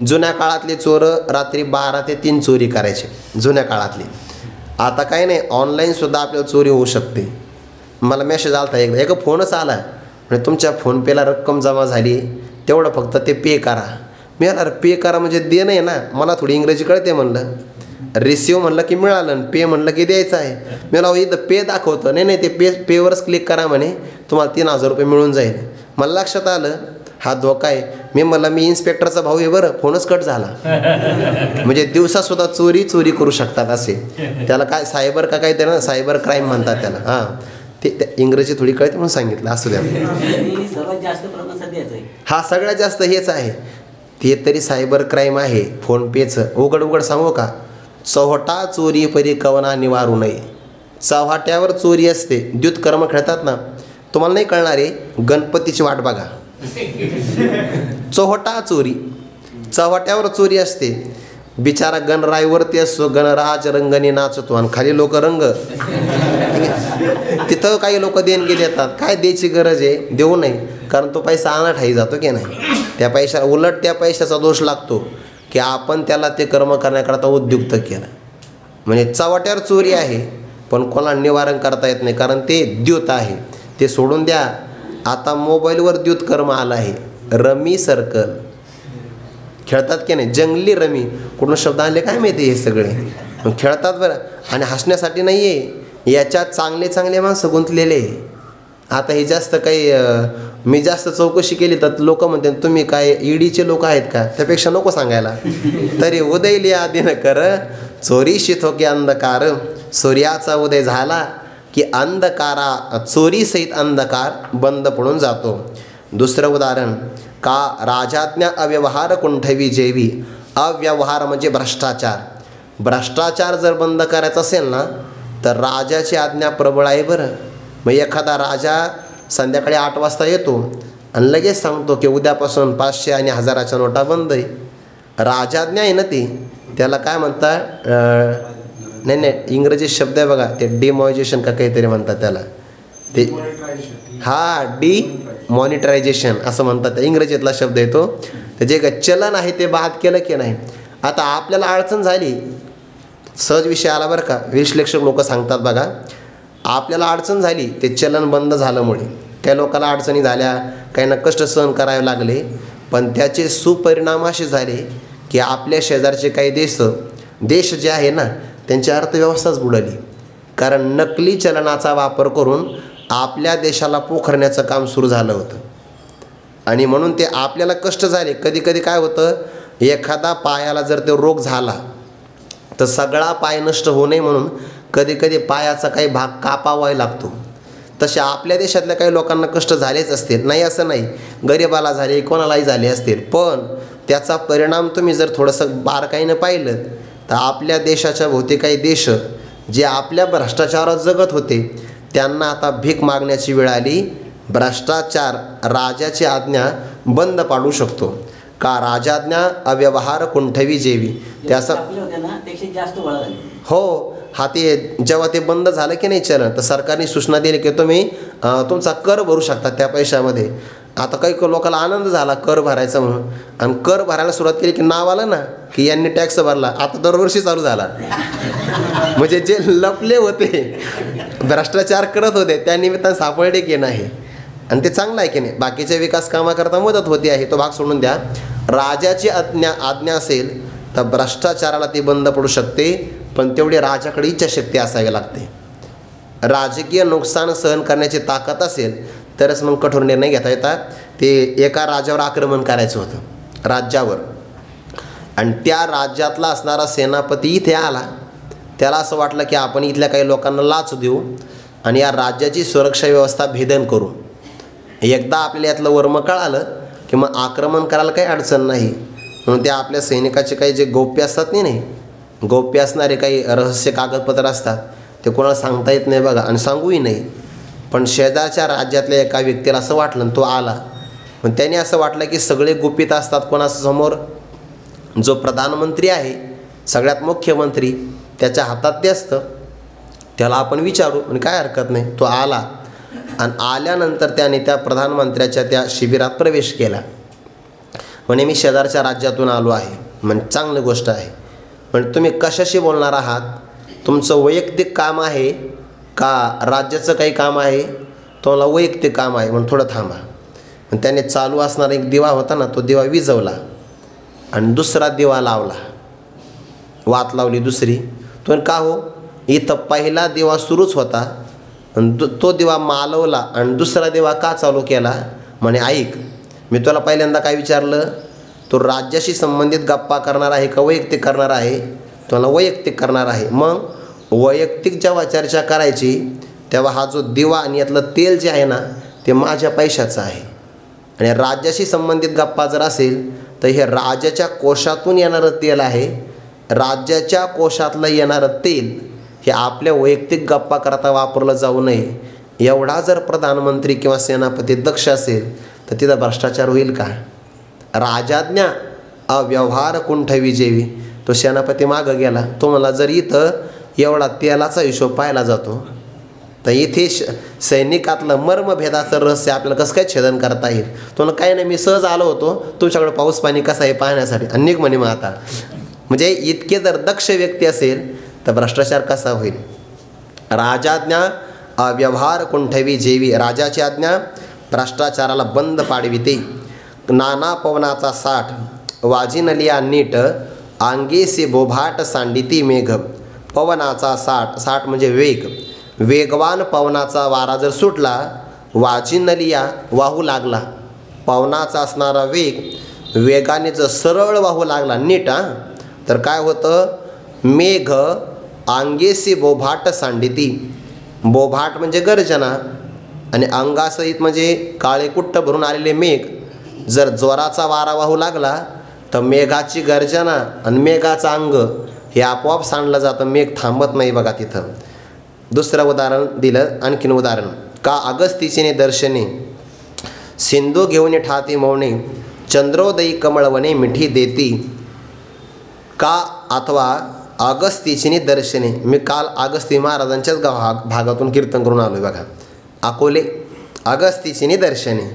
जुन्या काळातले चोरं रात्री 12 ते 3 चोरी करायचे, जुन्या काळातली. आता काय नाही, ऑनलाईनसुद्धा आपल्याला चोरी होऊ शकते. मला मेसेज आला होता एक फोनच आला, म्हणजे तुमच्या फोनपेला रक्कम जमा झाली, तेवढं फक्त ते पे करा. मी यार पे करा म्हणजे देणं आहे ना, मला थोडी इंग्रजी कळते. म्हणलं रिसिव्ह म्हणलं की मिळालं, पे म्हणलं की द्यायचं आहे. मला इथं पे दाखवतं, नाही ते पेवरच क्लिक करा म्हणे, तुम्हाला 3000 रुपये मिळून जाईल. मला लक्षात आलं हा धोका आहे. मी इन्स्पेक्टरचा भाऊ आहे बरं, फोनच कट झाला. म्हणजे दिवसासुद्धा चोरी करू शकतात असे. त्याला काय सायबर का काय त्याला सायबर क्राईम म्हणतात त्याला. हां, ते इंग्रजी थोडी कळते म्हणून सांगितलं, असू द्या. हा सगळ्यात जास्त हेच आहे. ते तरी सायबर क्राईम आहे फोनपेचं. उघड सांगू का? चौहटा चोरी परी कवना निवारू नये. चौहाट्यावर चोरी असते. द्युतकर्म खेळतात ना, तुम्हाला नाही कळणार आहे. गणपतीची वाट बघा. चौहटा चोरी, चौहट्यावर चोरी असते. बिचारा गणरायवरती असतो, गणराज रंगणी नाचतो आणि खाली लोक रंग. तिथं काही लोक देणगी देतात. काय द्यायची गरज आहे, देऊ नये, कारण तो पैसा अनाठाई जातो की नाही. त्या पैशाला उलट त्या पैशाचा दोष लागतो की आपण त्याला ते कर्म करण्याकरता उद्युक्त केलं. म्हणजे चव्हाट्यावर चोरी आहे पण कोणाला निवारण करता येत नाही, कारण ते द्यूत आहे. ते सोडून द्या. आता मोबाईलवर द्यूत कर्म आलं आहे. रमी सर्कल खेळतात की नाही, जंगली रमी, कुठून शब्द आणले काय माहिती, हे सगळे खेळतात बरं. आणि हसण्यासाठी नाही आहे, याच्यात चांगले चांगले माणसं गुंतलेले. आता हे जास्त काही मी जास्त चौकशी केली तर लोक म्हणतात तुम्ही काय ईडीचे लोक आहेत का, त्यापेक्षा नको सांगायला. तरी उदय लिया दिनकर चोरी शिथोके अंधकार, सूर्याचा उदय झाला की अंधकारा चोरी सहित अंधकार बंद पडून जातो. दुसरं उदाहरण, का राजाज्ञा अव्यवहार कुंठवी जेवी. अव्यवहार म्हणजे भ्रष्टाचार. भ्रष्टाचार जर बंद करायचा असेल ना तर राजाची आज्ञा प्रबळ आहे बरं. मग एखादा राजा संध्याकाळी 8 वाजता येतो आणि लगेच सांगतो की उद्यापासून 500 आणि 1000च्या नोटा बंद आहे. राजाज्ञा आहे ना ती, त्याला काय म्हणतात, नाही इंग्रजी शब्द आहे बघा, ते डिमॉनिटायझेशन का काहीतरी म्हणतात त्याला. ते डिमॉनिटायझेशन असं म्हणतात, इंग्रजीतला शब्द आहे तो. ते जे चलन आहे ते बाद केलं की नाही. आता आपल्याला अडचण झाली, सहज विषय आला बरं का, विश्लेषक लोक सांगतात बघा, आपल्याला अडचण झाली ते चलन बंद झाल्यामुळे. काही लोकांना अडचणी झाल्या, काहींना कष्ट सहन करावे लागले, पण त्याचे सुपरिणाम असे झाले की आपल्या शेजारचे काही देश जे आहे ना त्यांची अर्थव्यवस्थाच बुडाली. कारण नकली चलनाचा वापर करून आपल्या देशाला पोखरण्याचं काम सुरू झालं होतं. आणि म्हणून ते आपल्याला कष्ट झाले. कधी कधी काय होतं, एखादा पायाला जर तो रोग झाला तर सगळा पाय नष्ट होऊ नये म्हणून कधी कधी पायाचा काही भाग कापावा लागतो. तसे आपल्या देशातल्या काही लोकांना कष्ट झालेच असतील, नाही असं नाही, गरिबाला झाले, कोणालाही झाले असतील. पण त्याचा परिणाम तुम्ही जर थोडंसं बारकाईनं पाहिलं तर आपल्या देशाच्या बहुतेक काही देश जे आपल्या भ्रष्टाचारात जगत होते त्यांना आता भीक मागण्याची वेळ आली. भ्रष्टाचार राजाची आज्ञा बंद पाडू शकतो. का राजाज्ञा अव्यवहार कुंठवी जेवी. त्याचं हो, हा ते जेव्हा ते बंद झालं की नाही चलन, तर सरकारने सूचना दिली की तुम्ही तुमचा कर भरू शकता त्या पैशामध्ये. आता काही लोकांना आनंद झाला कर भरायचा म्हणून, आणि कर भरायला सुरुवात केली की नाव आलं ना की यांनी टॅक्स भरला. आता दरवर्षी चालू झाला. म्हणजे जे लपले होते, भ्रष्टाचार करत होते, त्या निमित्तानं सापडले की नाही. आणि ते चांगलं आहे की नाही, बाकीच्या विकास कामाकरता मदत होती आहे, तो भाग सोडून द्या. राजाची आज्ञा असेल तर भ्रष्टाचाराला ती बंद पडू शकते, पण तेवढी राजाकडे इच्छाशक्ती असावी लागते. राजकीय नुकसान सहन करण्याची ताकद असेल तरच मग कठोर निर्णय घेता येतात. ते एका राजावर आक्रमण करायचं होतं, राज्यावर, आणि त्या राज्यातला असणारा सेनापती इथे आला. त्याला असं वाटलं की आपण इथल्या काही लोकांना लाच देऊ आणि या राज्याची सुरक्षा व्यवस्था भेदन करू. एकदा आपल्याला यातलं वर्म कळालं की मग आक्रमण करायला काही अडचण नाही. म्हणून त्या आपल्या सैनिकाचे काही जे गौप्य असतात नाही, गौप्य असणारे काही रहस्य कागदपत्र असतात ते कोणाला सांगता येत नाही बघा, आणि सांगूही नाही. पण शेजारच्या राज्यातल्या एका व्यक्तीला असं वाटलं, तो आला. पण त्याने असं वाटलं की सगळे गुपित असतात कोणासमोर, जो प्रधानमंत्री आहे, सगळ्यात मुख्यमंत्री, त्याच्या हातात ते असतं, त्याला आपण विचारू आणि काय हरकत नाही. तो आला आणि आल्यानंतर त्याने त्या प्रधानमंत्र्याच्या त्या शिबिरात प्रवेश केला. म्हणे मी शेजारच्या राज्यातून आलो आहे. म्हणजे चांगली गोष्ट आहे. पण तुम्ही कशाशी बोलणार आहात, तुमचं वैयक्तिक काम आहे का राज्याचं काही काम आहे, तुम्हाला वैयक्तिक काम आहे म्हणून थोडं थांबा. पण त्याने चालू असणारा एक दिवा होता ना, तो दिवा विझवला आणि दुसरा दिवा लावला, वात लावली दुसरी. तो का हो, इथं पहिला दिवा सुरूच होता आणि तो दिवा मालवला आणि दुसरा दिवा का चालू केला. म्हणे ऐक, मी तुला पहिल्यांदा काय विचारलं, तो राज्याशी संबंधित गप्पा करणार आहे का वैयक्तिक करणार आहे, तुला वैयक्तिक करणार आहे. मग वैयक्तिक जेव्हा चर्चा करायची तेव्हा हा जो दिवा आणि यातलं तेल जे आहे ना ते माझ्या पैशाचं आहे. आणि राज्याशी संबंधित गप्पा जर असेल तर हे राजाच्या कोशातून येणारं तेल आहे. राज्याच्या कोशातलं येणारं तेल हे आपल्या वैयक्तिक गप्पा करता वापरलं जाऊ नये. एवढा जर प्रधानमंत्री किंवा सेनापती दक्ष असेल तर तिथं भ्रष्टाचार होईल का. राजाज्ञा अव्यवहार कुंठवी जेवी. तो सेनापती मागं गेला. तो मला जर इथं एवढा तेलाचा हिशोब पाहिला जातो तर इथे सैनिकातलं मर्मभेदाचं रहस्य आपल्याला कसं काय छेदन करता येईल. तो काही नाही, मी सहज आलो होतो तुमच्याकडे पाऊस पाणी कसं आहे पाहण्यासाठी, अनेक म्हणे मग आता. म्हणजे इतके जर दक्ष व्यक्ती असेल तर भ्रष्टाचार कसा होईल. राजाज्ञा अव्यवहार कुंठवी जेवी, राजाची आज्ञा भ्रष्टाचाराला बंद पाडविते. नाना पवनाचा साठ वाजिनलिया नीट, अंगेसी बोभाट सांडिती मेघ. पवनाचा साठ, साठ म्हणजे वेग, वेगवान पवनाचा वारा जर सुटला, वाजिनलिया वाहू लागला, पवनाचा असणारा वेग वेगाने जर सरळ वाहू लागला नीट तर काय होतं, मेघ अंगेसी बोभाट सांडिती. बोभाट म्हणजे गर्जना आणि अंगासहित म्हणजे काळे कुट्ट भरून आलेले मेघ जर जोराचा वारा वाहू लागला तर मेघाची गर्जना आणि मेघाचं अंग हे आपोआप सांडलं जातं, मेघ थांबत नाही बघा तिथं. दुसरं उदाहरण दिलं, आणखीन उदाहरण. का अगस्तीचे दर्शने सिंधू घेऊन ठाती मौने, चंद्रोदयी कमळवने मिठी देती. का अथवा अगस्तीची दर्शने, मी काल अगस्ती महाराजांच्याच भागातून कीर्तन करून आलो बघा, अकोले. अगस्तीची दर्शने,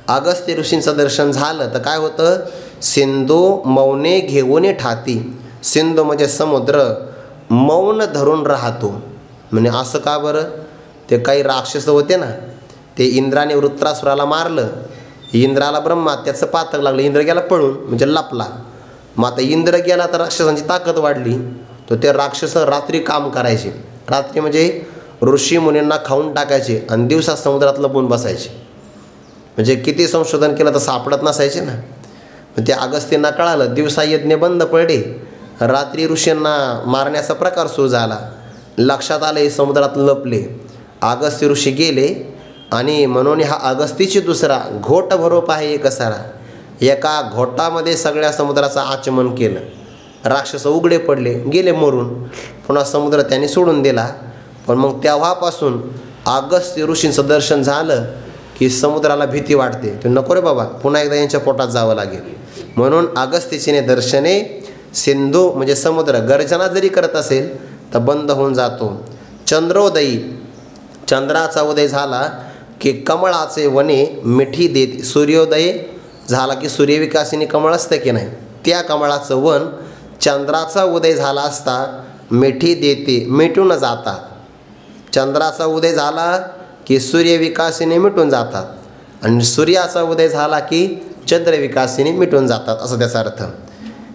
अगस्ती ऋषींचं दर्शन झालं तर काय होतं, सिंधू मौने घेऊन ठाती. सिंधू म्हणजे समुद्र मौन धरून राहतो. म्हणजे असं का बरं, ते काही राक्षस होते ना, ते इंद्राने वृत्रासुराला मारलं, इंद्राला ब्रह्मा त्याचं पातक लागलं, इंद्र गेला पळून म्हणजे लपला. मग आता इंद्र गेला तर राक्षसांची ताकद वाढली, तर ते राक्षस रात्री काम करायचे. रात्री म्हणजे ऋषी मुनींना खाऊन टाकायचे आणि दिवसा समुद्रात लपून बसायचे. म्हणजे किती संशोधन केलं तर सापडत नसायचे ना. मग ते अगस्तींना कळालं, दिवसा यज्ञ बंद पडले, रात्री ऋषींना मारण्याचा प्रकार सुरू झाला. लक्षात आलं, हे समुद्रात लपले. अगस्ती ऋषी गेले आणि म्हणून हा अगस्तीची दुसरा घोट भरोप आहे एक सारा. एका घोटामध्ये सगळ्या समुद्राचं आचमन केलं, राक्षस उघडे पडले, गेले मरून. पुन्हा समुद्र त्यांनी सोडून दिला. पण मग तेव्हापासून अगस्ती ऋषींचं दर्शन झालं की समुद्राला भीती वाटते, ते नको रे बाबा, पुन्हा एकदा यांच्या पोटात जावं लागेल. म्हणून अगस्तीची दर्शने, सिंधू म्हणजे समुद्र गर्जना जरी करत असेल तर बंद होऊन जातो. चंद्रोदयी, चंद्राचा उदय झाला की कमळाचे वने मिठी देते. सूर्योदय झाला की सूर्यविकासिनी कमळ असतं की नाही, त्या कमळाचं वन चंद्राचा उदय झाला असता मिठी देते, मिटून जातात. चंद्राचा उदय झाला की सूर्यविकासिनी मिटून जातात आणि सूर्याचा उदय झाला की चंद्रविकासिनी मिटून जातात, असं त्याचा अर्थ.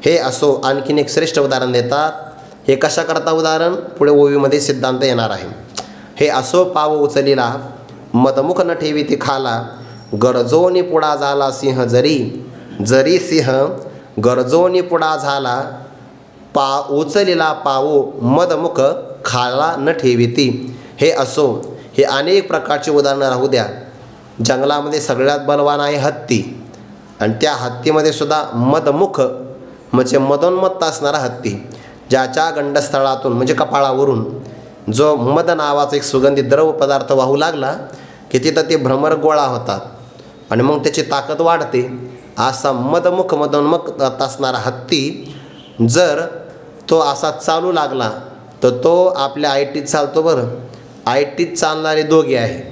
हे असो. आणखीन एक श्रेष्ठ उदाहरण देतात. हे कशा करता उदाहरण पुढे ओवीमध्ये सिद्धांत येणार आहे. हे असो पाव उचलिला, मदमुख न ठेवी ती खाला, गरजोनी पुढा झाला सिंह जरी. जरी सिंह गरजोनी पुढा झाला, उचलिला पावो मदमुख खाला न ठेविती. हे असो. हे अनेक प्रकारचे उदाहरणं राहू द्या. जंगलामध्ये सगळ्यात बलवान आहे हत्ती, आणि त्या हत्तीमध्ये सुद्धा मदमुख म्हणजे मदोन्मत्त असणारा हत्ती, ज्याच्या गंडस्थळातून म्हणजे कपाळावरून जो मद नावाचा एक सुगंधित द्रव पदार्थ वाहू लागला की तिथं ते भ्रमर गोळा होतात आणि मग त्याची ताकद वाढते. असा मदमुख मदोन्मुख असणारा हत्ती जर तो असा चालू लागला तर तो आपल्या आयटीत चालतो. बरं, आयटीत चालणारे दोघे आहे.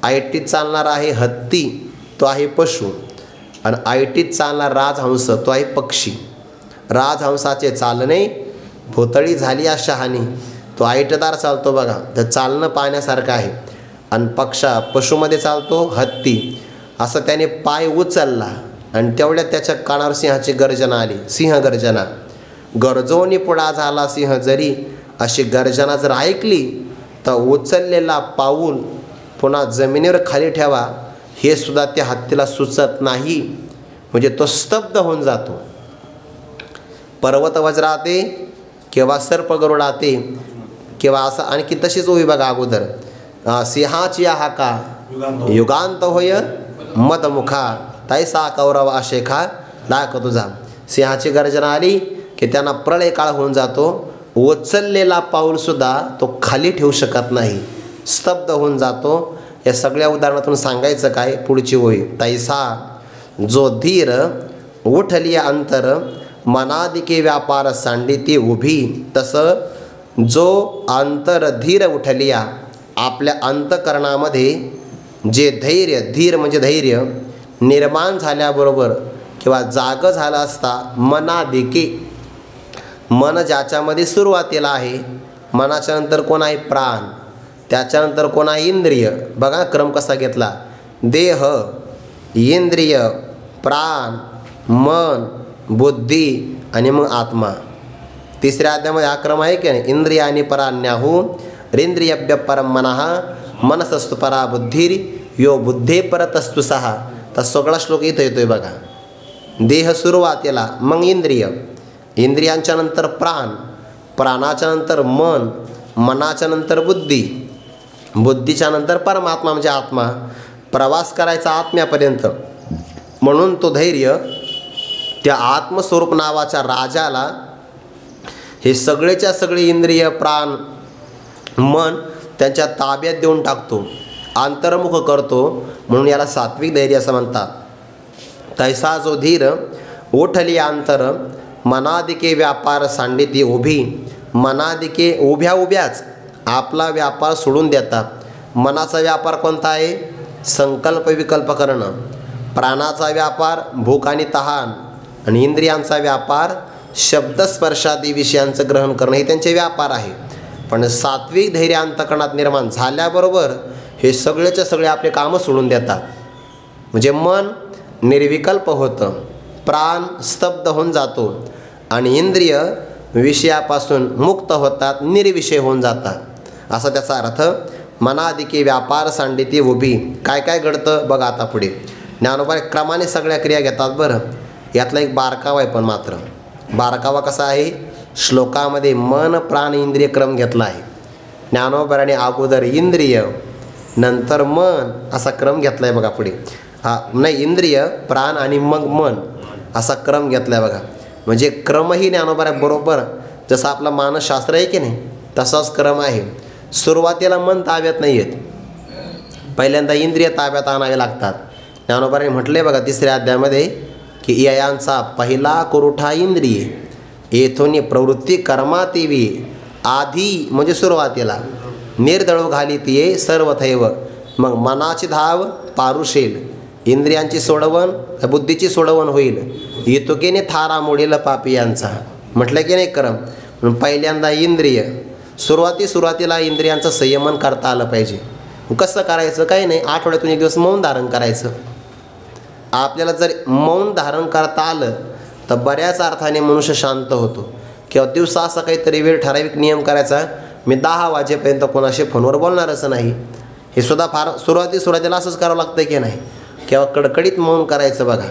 आयटीत चालणारा आहे हत्ती, तो आहे पशु, आणि आयटीत चालणारा राजहंस, तो आहे पक्षी. राजहंसाचे चालणे भोतळी झाली या शहाणी, तो आयटदार चालतो बघा, तर चालणं पाहण्यासारखं आहे. आणि पशुमध्ये चालतो हत्ती, असं त्याने पाय उचलला आणि तेवढ्यात त्याच्या कानावर सिंहाची गर्जना आली, सिंहगर्जना. गरजोनी पुढा झाला सिंह जरी, अशी गर्जना जर ऐकली तर उचललेला पाऊल पुन्हा जमिनीवर खाली ठेवा हे सुद्धा त्या हत्तीला सुचत नाही, म्हणजे तो स्तब्ध होऊन जातो. पर्वत वज्राते किंवा सर्प गरुडाते किंवा असं आणखी तशीच ओवी बघा अगोदर. सिंहाची हाका युगांत होय मदमुखा, तैसा कौरव आशेखा दाख तुझा. सिंहाची गर्जना आली की त्यांना प्रळय काळ होऊन जातो. उचललेला पाऊलसुद्धा तो खाली ठेवू शकत नाही, स्तब्ध होऊन जातो. या सगळ्या उदाहरणातून सांगायचं काय, पुढची ओळी. तैसा जो धीर उठली अंतर, मनादिके व्यापार सांडिती उभी. तसं जो अंतर धीर उठलिया, आपल्या अंतकरणामध्ये जे धैर्य, धीर म्हणजे धैर्य निर्माण झाल्याबरोबर किंवा जाग झाला असता मनादिके, मन ज्याच्यामध्ये सुरुवातीला आहे, मनाच्या नंतर कोण आहे? प्राण, त्याच्यानंतर कोण आहे? इंद्रिय. बघा क्रम कसा घेतला, देह, इंद्रिय, प्राण, मन, बुद्धी आणि मग आत्मा. तिसऱ्या अध्यायामध्ये हा क्रम आहे की नाही, इंद्रियानी परान्याहू रेंद्रियभ्य परम मनः मनसस्तु परा बुद्धिर यो बुद्धे परतस्तु सहा. तर सगळा श्लोक इथं येतोय बघा. देह सुरुवातीला, मग इंद्रिय, इंद्रियांच्या नंतर प्राण, प्राणाच्या नंतर मन, मनाच्या नंतर बुद्धी, बुद्धीच्या नंतर परमात्मा म्हणजे आत्मा. प्रवास करायचा आत्म्यापर्यंत. म्हणून तो धैर्य त्या आत्मस्वरूप नावाच्या राजाला हे सगळेच्या सगळे इंद्रिय, प्राण, मन त्यांच्या ताब्यात देऊन टाकतो, अंतर्मुख करतो. म्हणून याला सात्विक धैर्य असं म्हणतात. तैसा जो धीर ओठली अंतर मनादिके व्यापार सांडिती उभी. मनादिके उभ्या उभ्याच आपला व्यापार सोडून देतात. मनाचा व्यापार कोणता आहे? संकल्प विकल्प करणं. प्राणाचा व्यापार भूक आणि तहान, आणि इंद्रियांचा व्यापार शब्दस्पर्शादी विषयांचं ग्रहण करणं, हे त्यांचे व्यापार आहे. पण सात्विक धैर्य अंतकरणात निर्माण झाल्याबरोबर हे सगळेच्या सगळे आपले कामं सोडून देतात. म्हणजे मन निर्विकल्प होतं, प्राण स्तब्ध होऊन जातो आणि इंद्रिय विषयापासून मुक्त होतात, निर्विषय होऊन जातात. असा त्याचा अर्थ. मनादिके व्यापार सांडिती उभी. काय काय घडतं बघा आता पुढे. ज्ञानोबा क्रमाने सगळ्या क्रिया घेतात बरं. यातला एक बारकावा आहे, पण मात्र बारकावा कसा आहे, श्लोकामध्ये मन प्राण इंद्रिय क्रम घेतला आहे. ज्ञानोबराने अगोदर इंद्रिय नंतर मन असा क्रम घेतला आहे बघा पुढे. हा नाही, इंद्रिय प्राण आणि मग मन असा क्रम घेतला आहे बघा. म्हणजे क्रमही ज्ञानोबरा बरोबर जसं आपला मानसशास्त्र आहे की नाही तसाच क्रम आहे. सुरुवातीला मन ताब्यात नाही येत, पहिल्यांदा इंद्रिय ताब्यात आणावे लागतात. ज्ञानोबाने म्हटले बघा तिसऱ्या अध्यायामध्ये की यांचा पहिला कुरुठा इंद्रिय येथून प्रवृत्ती कर्मातिवी आधी म्हणजे सुरुवातीला निर्दळू घाली तिये सर्वथैव. मग मनाची धाव पारुशेल, इंद्रियांची सोडवण बुद्धीची सोडवण होईल. येतुकेने थारा मोडील पापियांचा. म्हटलं की नाही क्रम. म्हणून पहिल्यांदा इंद्रिय, सुरुवातीला इंद्रियांचं संयमन करता आलं पाहिजे. कसं करायचं? काही नाही, आठवड्यातून एक दिवस मौन धारण करायचं. आपल्याला जर मौन धारण करता आलं तर बऱ्याच अर्थाने मनुष्य शांत होतो. किंवा दिवसा असा काहीतरी वेळ ठराविक नियम करायचा, मी 10 वाजेपर्यंत कोणाशी फोनवर बोलणारच नाही. हे सुद्धा फार सुरुवातीला असंच करावं लागतं की नाही. किंवा कडकडीत मौन करायचं बघा.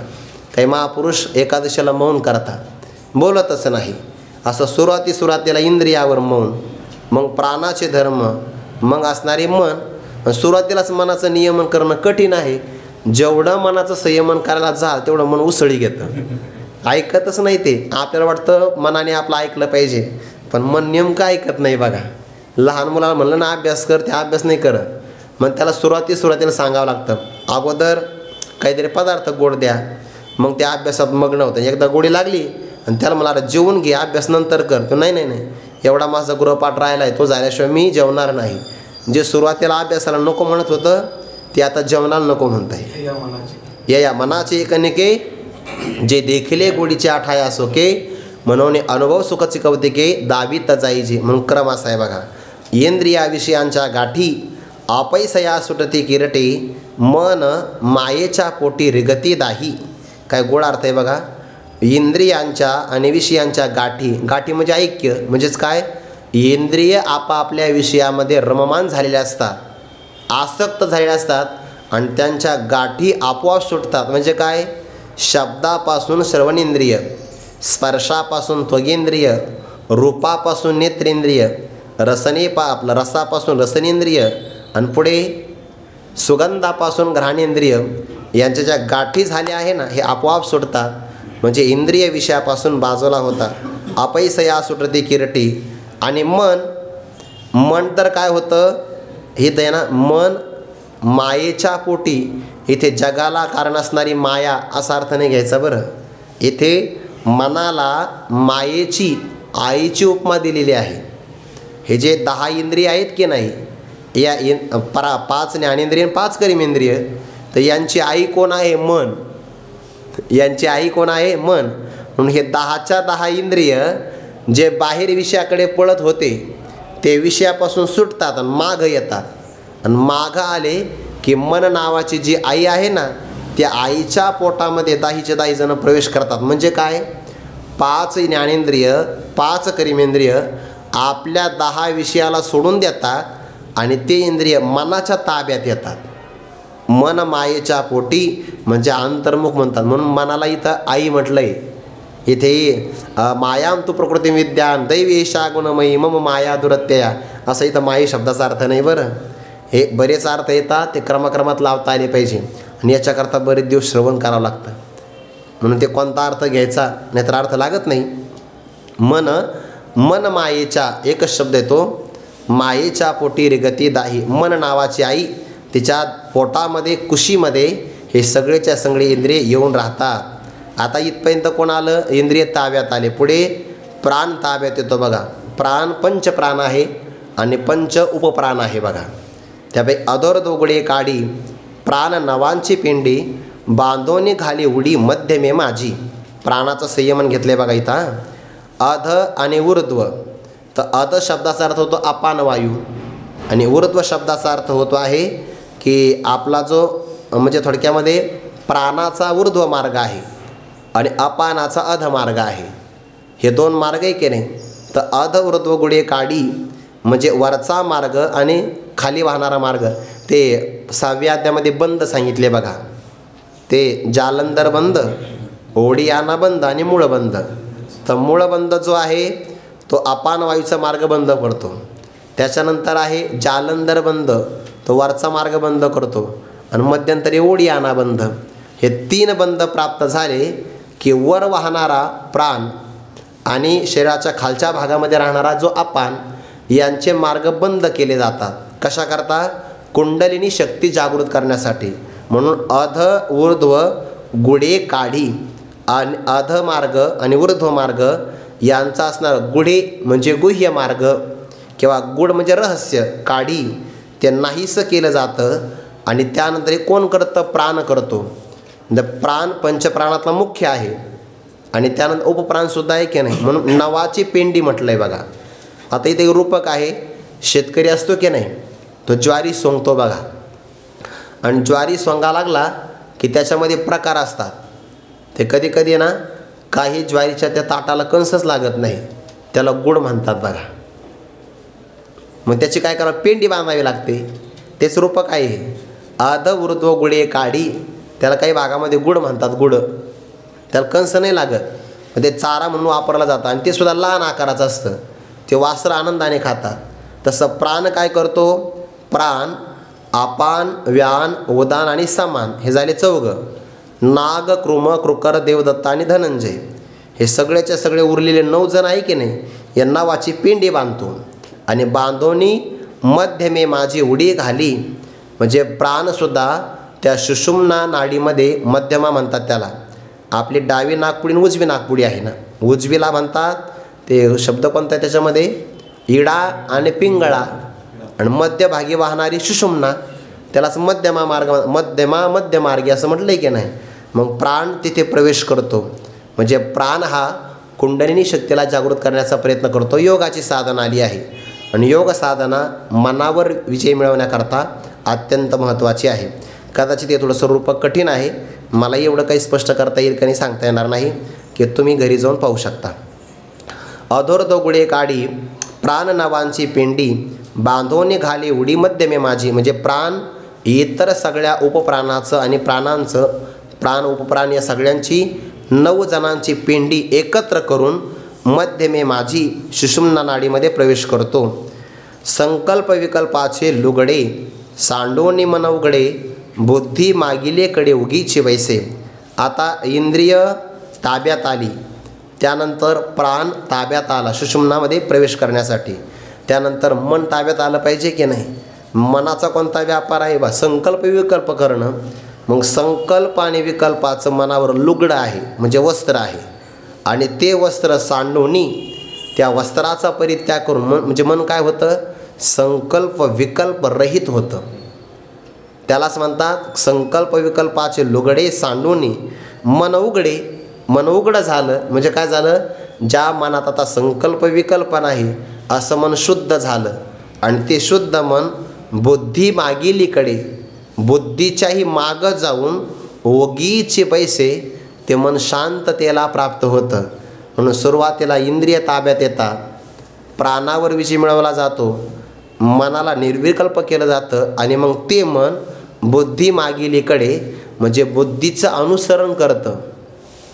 काही महापुरुष एकादशीला मौन करतात, बोलतच नाही. असं सुरुवातीला इंद्रियावर मौन, मग प्राणाचे धर्म, मग असणारे मन. सुरुवातीलाच मनाचं नियमन करणं कठीण आहे. जेवढं मनाचं संयमन करायला जाल तेवढं मन उसळी घेतं, ऐकतच नाही ते. आपल्याला वाटतं मनाने आपलं ऐकलं पाहिजे, पण मन नेमकं ऐकत नाही बघा. लहान मुलाला म्हणलं ना अभ्यास कर, ते अभ्यास नाही करत. मग त्याला सुरुवातीला सांगावं लागतं. अगोदर काहीतरी पदार्थ गोड द्या, मग त्या अभ्यासात मग्न होतं. एकदा गोडी लागली आणि त्याला मला जेवून घे, अभ्यास नंतर कर. तो नाही, एवढा माझा गृहपाठ राहिला आहे, तो झाल्याशिवाय मी जेवणार नाही. जे सुरुवातीला अभ्यासाला नको म्हणत होतं ते आता जेवणाला नको म्हणत आहे. या मनाचे कनिके जे देखिले गोडीचे आठाय असो के म्हणून अनुभव सुखाची कौतिके दावीत जाईजे. म्हणून क्रम असा आहे बघा. इंद्रिया विषयांच्या गाठी अपैसया सुटती किरटे मन मायेच्या पोटी रिगती दाही. काय गोड अर्थ आहे बघा. इंद्रियांच्या आणि विषयांच्या गाठी म्हणजे ऐक्य. म्हणजेच काय, इंद्रिय आपापल्या विषयामध्ये रममान झालेले असतात, आसक्त झालेले असतात आणि त्यांच्या गाठी आपोआप सुटतात. म्हणजे काय, शब्दापासून श्रवणेंद्रिय, स्पर्शापासून त्वगेंद्रिय, रूपापासून नेत्रेंद्रिय, रसापासून रसनेंद्रिय आणि पुढे सुगंधापासून घ्राणेंद्रिय यांच्या ज्या गाठी झाल्या आहे ना हे आपोआप सुटतात. म्हणजे इंद्रिय विषयापासून बाजूला होतात. अपैसया सुटती किरटी. आणि मन तर काय होतं हे ना, मन मायेच्या पोटी, इथे जगाला कारण असणारी माया असा अर्थ नाही घ्यायचा बरं. इथे मनाला मायेची आईची उपमा दिलेली आहे. हे जे 10 इंद्रिय आहेत की नाही, पाच ज्ञानेंद्रिय आणि 5 कर्मेंद्रिय. तर यांची आई कोण आहे? मन. यांची आई कोण आहे? मन. म्हणून हे 10च्या 10 इंद्रिय जे बाहेर विषयाकडे पळत होते ते विषयापासून सुटतात आणि मागं येतात. आणि मागं आले की मन नावाची जी आई आहे ना, त्या आईच्या पोटामध्ये 10च्या 10 जण प्रवेश करतात. म्हणजे काय? 5 ज्ञानेंद्रिय 5 कर्मेंद्रिय आपल्या 10 विषयाला सोडून देतात आणि ते इंद्रिय मनाच्या ताब्यात येतात. मन मायेच्या पोटी म्हणजे अंतर्मुख म्हणतात. म्हणून मनाला इथं आई म्हटलंय. इथे मायाम तू प्रकृती विद्यान दैवेशा गुणमयी मम माया दुरत्यया असं इथं माये शब्दाचा अर्थ नाही बरं. हे बरेच अर्थ येतात, ते क्रमाक्रमात लावता आले पाहिजे आणि याच्याकरता बरेच दिवस श्रवण करावं लागतं. म्हणून ते कोणता अर्थ घ्यायचा नाहीतर अर्थ लागत नाही. मन मायेच्या एकच शब्द येतो. मायेच्या पोटी रिगती दाही. मन नावाची आई, तिच्या पोटामध्ये कुशीमध्ये हे सगळेच्या सगळे इंद्रिय येऊन राहतात. आता इथपर्यंत कोण आलं? इंद्रिय ताब्यात आले. पुढे प्राण ताब्यात येतो बघा. प्राण पंचप्राण आहे आणि 5 उपप्राण आहे बघा. त्यापैकी अधोर दोगडे काढी प्राण नवांची पिंडी बांधोनी घाली उडी मध्यमे माझी. प्राणाचं संयमन घेतले बघा इथं. अध आणि ऊर्ध्व. तर अध शब्दाचा अर्थ होतो अपान वायू आणि ऊर्ध्व शब्दाचा अर्थ होतो आहे की आपला जो म्हणजे थोडक्यामध्ये प्राणाचा ऊर्ध्व मार्ग आहे आणि अपानाचा अध मार्ग आहे. हे 2 मार्ग आहे की नाही. तर अध ऊर्ध्व गुडे काढी म्हणजे वरचा मार्ग आणि खाली वाहणारा मार्ग. ते 6व्या अध्यायामध्ये बंद सांगितले बघा. ते जालंधर बंद, ओडियाना बंद आणि मूळबंद. तर मूळबंद जो आहे तो अपान वायूचा मार्ग बंद पडतो. त्याच्यानंतर आहे जालंधर बंद, तो वरचा मार्ग बंद करतो. आणि मध्यंतरी ओडियाना बंद. हे 3 बंद प्राप्त झाले की वर वाहणारा प्राण आणि शरीराच्या खालच्या भागामध्ये राहणारा जो अपान यांचे मार्ग बंद केले जातात. कशाकरता? कुंडलिनी शक्ती जागृत करण्यासाठी. म्हणून अध ऊर्ध्व गुढे काढी आणि अध मार्ग आणि ऊर्ध्व मार्ग यांचा असणार गुढे म्हणजे गुह्य मार्ग किंवा गुढ म्हणजे रहस्य. काढी ते नाहीसं केलं जातं आणि त्यानंतर हे कोण करतं? प्राण करतो. प्राण पंचप्राणातला मुख्य आहे आणि त्यानंतर उपप्राणसुद्धा आहे की नाही. म्हणून नवाची पेंडी म्हटलं आहे बघा. आता इथे रूपक आहे. शेतकरी असतो की नाही, तो ज्वारी सोंगतो बघा. आणि ज्वारी सोंगा लागला की त्याच्यामध्ये प्रकार असतात. ते कधी कधी ना काही ज्वारीच्या त्या ताटाला कंसच लागत नाही, त्याला गुड म्हणतात बघा. मग त्याची काय करावं? पेंडी बांधावी लागते. तेच रूपक आहे. अध ऊर्ध्व गुडे काढी, त्याला काही भागामध्ये गुड म्हणतात. गुड त्याला कंस नाही लागत, पण ते चारा म्हणून वापरला जातं आणि ते सुद्धा लहान आकाराचं असतं. ते वासरं आनंदाने खातात. तसं प्राण काय करतो? प्राण अपान व्यान उदान आणि समान हे झाले 4. नाग कृम कृकर देवदत्ता आणि धनंजय हे सगळेच्या सगळे उरलेले 9 जण आहे की नाही, या नावाची पेंडी बांधतो. आणि बांधोनी मध्यमे माझी उडी घाली म्हणजे प्राणसुद्धा त्या सुषुम्ना नाडीमध्ये मध्यमा म्हणतात त्याला. आपली डावी नाकपुडी आणि उजवी नाकपुडी आहे ना, उजवीला म्हणतात. ते शब्द कोणता आहे त्याच्यामध्ये? इडा आणि पिंगळा. आणि मध्यभागी वाहणारी सुषुम्ना त्यालाच मध्यमा मार्ग, मध्य मार्गी असं म्हटलं आहे की नाही. मग प्राण तिथे प्रवेश करतो. म्हणजे प्राण हा कुंडलिनी शक्तीला जागृत करण्याचा प्रयत्न करतो. योगाची साधना आली आहे आणि योग साधना मनावर विजय मिळवण्याकरता अत्यंत महत्त्वाची आहे. कदाचित हे थोडंसं रूपक कठीण आहे, मला एवढं काही स्पष्ट करता येईल का नाही सांगता येणार नाही, की तुम्ही घरी जाऊन पाहू शकता. अधोर दोगुडे काढी प्राण नवांची पेंडी बांधोनी घाली उडी मध्यमे माझी. म्हणजे प्राण इतर सगळ्या उपप्राणाचं आणि प्राणांचं, प्राण उपप्राण या सगळ्यांची 9 जणांची पेंडी एकत्र करून मध्यमे माझी सुषुम्ना नाडीमध्ये प्रवेश करतो. संकल्प विकल्पाचे लुगडे सांडोनी मन उघडे बुद्धी मागिलेकडे उगीची वैसे. आता इंद्रिय ताब्यात आली, त्यानंतर प्राण ताब्यात आला सुषुम्नामध्ये प्रवेश करण्यासाठी. त्यानंतर मन ताब्यात आलं पाहिजे की नाही. मनाचा कोणता व्यापार आहे बा? संकल्प विकल्प करणं. मग संकल्प आणि विकल्पाचं मनावर लुगडं आहे म्हणजे वस्त्र आहे आणि ते वस्त्र सांडोनी त्या वस्त्राचा परित्याग करून म्हणजे मन काय होतं? संकल्प विकल्प रहित होतं. त्यालाच म्हणतात संकल्प विकल्पाचे लुगडे सांडून मन उघडे. मन उघडं झालं म्हणजे काय झालं, ज्या मनात आता संकल्प विकल्प नाही असं मन शुद्ध झालं. आणि ते शुद्ध मन बुद्धी मागिलीकडे, बुद्धीच्याही मागं जाऊन ओगीचे पैसे ते मन शांततेला प्राप्त होतं. म्हणून सुरुवातीला इंद्रिय ताब्यात येतात, प्राणावर विजय मिळवला जातो, मनाला निर्विकल्प केलं जातं आणि मग ते मन बुद्धी मागिलीकडे म्हणजे बुद्धीचं अनुसरण करतं.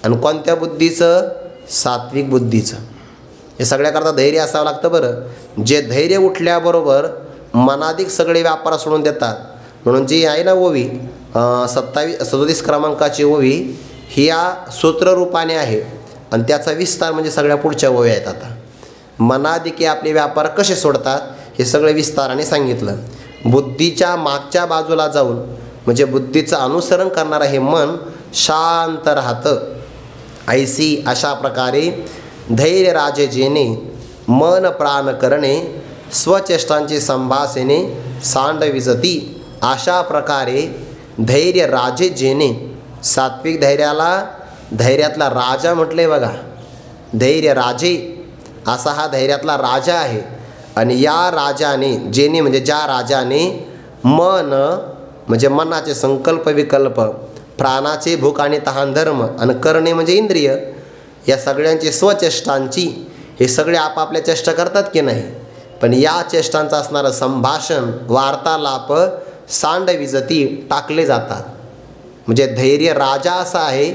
आणि कोणत्या बुद्धीचं? सात्विक बुद्धीचं. हे सगळ्याकरता धैर्य असावं लागतं बरं. जे धैर्य उठल्याबरोबर मनाधिक सगळे व्यापार सोडून देतात. म्हणून जी आहे ना ओवी 37 क्रमांकाची ओवी ही या सूत्ररूपाने आहे आणि त्याचा विस्तार म्हणजे सगळ्या पुढच्या ओव्या आहेत. आता मनाधिके आपले व्यापार कसे सोडतात हे सगळे विस्ताराने सांगितलं. बुद्धीच्या मागच्या बाजूला जाऊन म्हणजे बुद्धीचं अनुसरण करणारं हे मन शांत राहतं. ऐसी अशा प्रकारे धैर्य राजे जेणे मन प्राण करणे स्वचेष्टांची संभासेने सांडविजती. अशा प्रकारे धैर्य राजे जेणे, सात्विक धैर्यातला राजा म्हटले बघा. धैर्य राजे असा हा धैर्यातला राजा आहे. आणि या राजाने, जेणे म्हणजे ज्या राजाने मन म्हणजे मनाचे संकल्प विकल्प, प्राणाचे भूक आणि तहान धर्म आणि करणे म्हणजे इंद्रिय, या सगळ्यांची स्वचेष्टांची, हे सगळे आपापल्या चेष्टा करतात की नाही, पण या चेष्टांचं असणारं संभाषण वार्तालाप सांडविजती टाकले जातात. म्हणजे धैर्य राजा असा आहे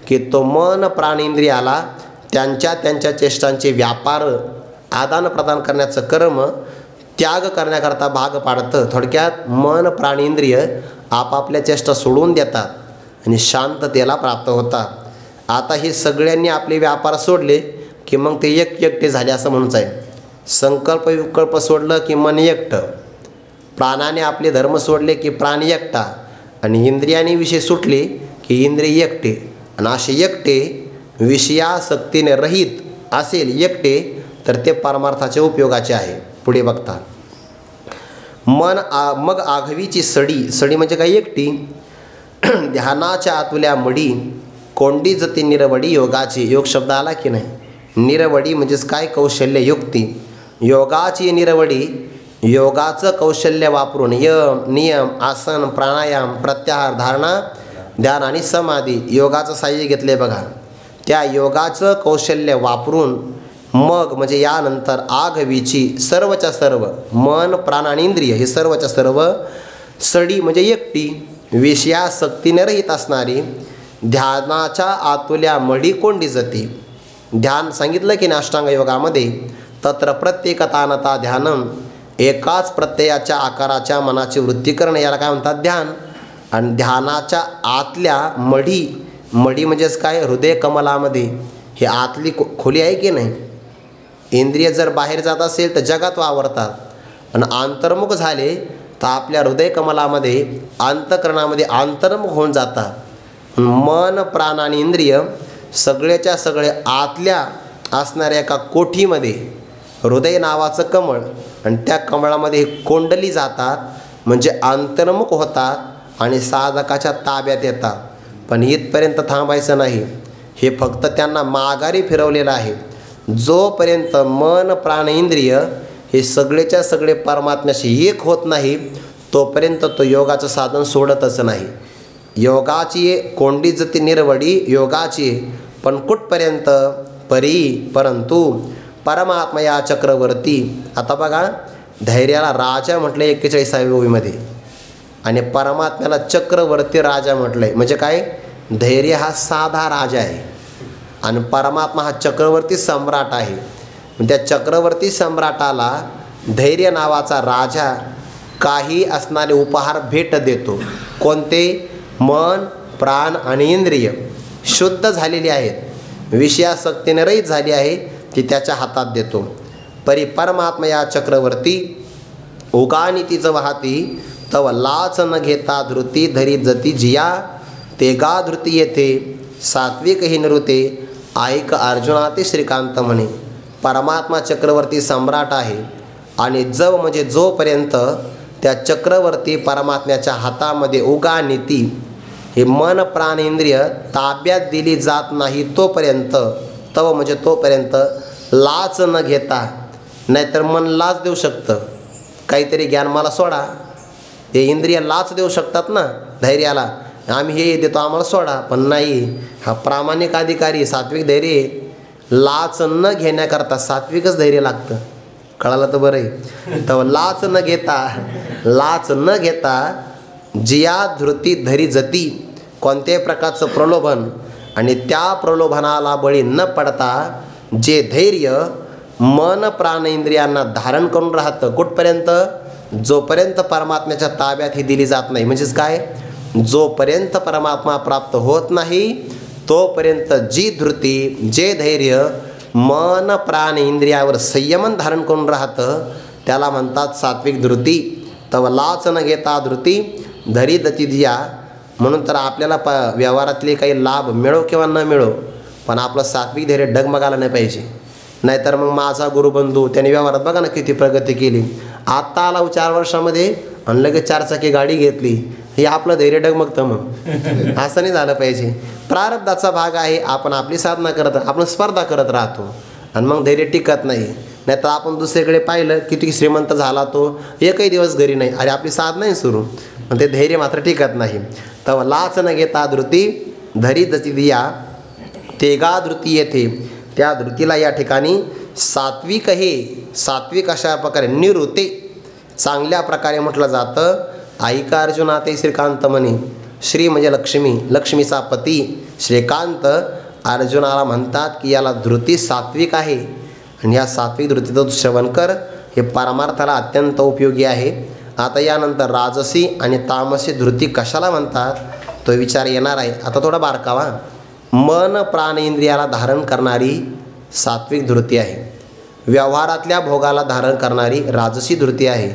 की तो मन प्राणेंद्रियाला त्यांच्या चेष्टांचे व्यापार आदानप्रदान करण्याचं कर्म त्याग करण्याकरता भाग पाडतं. थोडक्यात मन प्राणेंद्रिय आपापल्या चेष्टा सोडून देतात आणि शांततेला प्राप्त होतात. आता हे सगळ्यांनी आपले व्यापार सोडले की मग ते एकटे झाले असं म्हणूच आहे. संकल्प विकल्प सोडलं की मन एकटं, प्राणाने आपले धर्म सोडले की प्राण एकटा, आणि इंद्रियाने विषय सुटले की इंद्रिय एकटे. आणि असे एकटे विषयासक्तीने रहित असेल एकटे तर ते परमार्थाच्या उपयोगाचे आहे. पुढे बघता मग आघवीची सडी म्हणजे काय? एकटी. ध्यानाच्या आतुल्या मडी कोंडी जती निरवडी योगाची. योग शब्द आला की नाही? निरवडी म्हणजेच काय? कौशल्य युक्ती. योगाची निरवडी, योगाचं कौशल्य वापरून यम नियम आसन प्राणायाम प्रत्याहार धारणा ध्यान आणि समाधी योगाचं साह्य घेतले बघा. त्या योगाचं कौशल्य वापरून मग म्हणजे यानंतर आघवीची सर्वच्या सर्व मन प्राण आणि इंद्रिय हे सर्वच्या सर्व सडी म्हणजे एकटी विषयासक्तीने रहित असणारी ध्यानाच्या आतुल्या मडी कोंडी जती. ध्यान सांगितलं की अष्टांग योगामध्ये तत्र प्रत्येकतानता ध्यानम, एकाच प्रत्ययाच्या आकाराच्या मनाची वृत्ती करणे याला काय म्हणतात? ध्यान. आणि ध्यानाच्या आतल्या मडी म्हणजेच काय? हृदय कमलामध्ये हे आतली खोली आहे की नाही? इंद्रिय जर बाहेर जात असेल तर जगात वावरतात आणि अंतर्मुख झाले तर आपल्या हृदय कमलामध्ये अंतःकरणामध्ये अंतर्मुख होऊन जातात. मन प्राण आणि इंद्रिय सगळ्याच्या सगळे आतल्या असणाऱ्या एका कोठीमध्ये हृदय नावाचं कमळ आणि त्या कमळामध्ये कोंडली जातात म्हणजे अंतर्मुख होतात आणि साधकाच्या ताब्यात येतात. पण इथपर्यंत थांबायचं नाही, हे फक्त त्यांना माघारी फिरवलेलं आहे. जोपर्यंत मन प्राण इंद्रिय हे सगळेच्या सगळे परमात्म्याशी एक होत नाही तोपर्यंत तो योगाचं साधन सोडतच नाही. योगाची कोंडी जती निरवडी योगाची, पण कुठपर्यंत? परंतु परमात्मा या चक्रवर्ती. आता बघा, धैर्याला राजा म्हटलं 41व्या ओवीमध्ये आणि परमात्म्याला चक्रवर्ती राजा म्हटलंय. म्हणजे काय? धैर्य हा साधा राजा आहे आणि परमात्मा हा चक्रवर्ती सम्राट आहे. त्या चक्रवर्ती सम्राटाला धैर्य नावाचा राजा काही असणारे उपहार भेट देतो. कोणते? मन प्राण आणि इंद्रिय शुद्ध झालेली आहेत, विषयासक्तीने रहित झाली आहे, ती त्याच्या हातात देतो. परमात्मा या चक्रवर्ती उगानी तिचं वाहती तव लाच न घेता धृती धरी जती जिया तेगा धृती येते सात्विक ही नृते ऐक अर्जुना ते श्रीकांत म्हणे. परमात्मा चक्रवर्ती सम्राट आहे आणि जव म्हणजे जोपर्यंत त्या चक्रवर्ती परमात्म्याच्या हातामध्ये उगा नीती हे मन प्राण इंद्रिय ताब्यात दिली जात नाही तोपर्यंत, तव म्हणजे तोपर्यंत लाच न घेता, नाहीतर मन लाच देऊ शकतं, काहीतरी ज्ञान मला सोडा, हे इंद्रिय लाच देऊ शकतात ना धैर्याला, आम्ही हे देतो आम्हाला सोडा, पण नाही, हा प्रामाणिक अधिकारी सात्विक धैर्य लाच न घेण्याकरता सात्विकच धैर्य लागतं, कळालं तर बरं आहे. तर लाच न घेता जिया धृती धरी जती, कोणत्याही प्रकारचं प्रलोभन आणि त्या प्रलोभनाला बळी न पडता जे धैर्य मन प्राण इंद्रियांना धारण करून राहतं कुठपर्यंत, जोपर्यंत परमात्म्याच्या ताब्यात ही दिली जात नाही. म्हणजेच काय, जोपर्यंत परमात्मा प्राप्त होत नाही तोपर्यंत जी धृती जे धैर्य मन प्राण इंद्रियावर संयमन धारण करून राहतं त्याला म्हणतात सात्विक धृती. तव लाच न घेता धृती धरी दती दिया. म्हणून तर आपल्याला व्यवहारातले काही लाभ मिळो किंवा न मिळो, पण आपलं सात्विक धैर्य डगमगायला नाही पाहिजे. नाहीतर मग माझा गुरुबंधू त्याने व्यवहारात बघा ना किती प्रगती केली, आत्ता आला 4 वर्षामध्ये आणि लगेच 4 चाकी गाडी घेतली, हे आपलं धैर्य डगमगतं. मग असं नाही झालं पाहिजे. प्रारब्धाचा भाग आहे, आपण आपली साधना करत आपण स्पर्धा करत राहतो आणि मग धैर्य टिकत नाही. नाहीतर आपण दुसरीकडे पाहिलं किती श्रीमंत झाला तो, एकही दिवस घरी नाही, अरे आपली साधना नाही सुरू, पण ते धैर्य मात्र टिकत नाही. तव लाच न घेता धृती धरी दती दिया, तेगा धृती येथे, त्या धृतीला या ठिकाणी सात्विक हे सात्विक अशा प्रकारे निवृत्ते चांगल्या प्रकारे म्हटलं जातं. ऐका अर्जुना ते श्रीकांत म्हणे, श्री म्हणजे लक्ष्मी, लक्ष्मीचा पती श्रीकांत अर्जुनाला म्हणतात की याला धृती सात्विक आहे आणि या सात्विक धृतीचं श्रवण कर, हे परमार्थाला अत्यंत उपयोगी आहे. आता यानंतर राजसी आणि तामसी धृती कशाला म्हणतात तो विचार येणार आहे. आता थोडा बारकावा. मन प्राण इंद्रियाला धारण करणारी सात्विक धृती आहे, व्यवहारातल्या भोगाला धारण करणारी राजसी धृती आहे,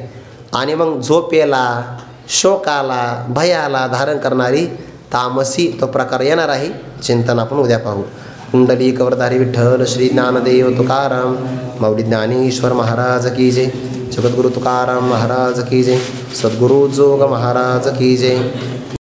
आणि मग झोपेला शोकाला भयाला धारण करणारी तामसी तो प्रकार येणार आहे. चिंतन आपण उद्या पाहू. कुंडली कवरधारी विठ्ठल श्री ज्ञानदेव तुकाराम माऊली ज्ञानेश्वर महाराज की जय. जगद्गुरु तुकाराम महाराज की जय. सद्गुरु जोग महाराज की जय.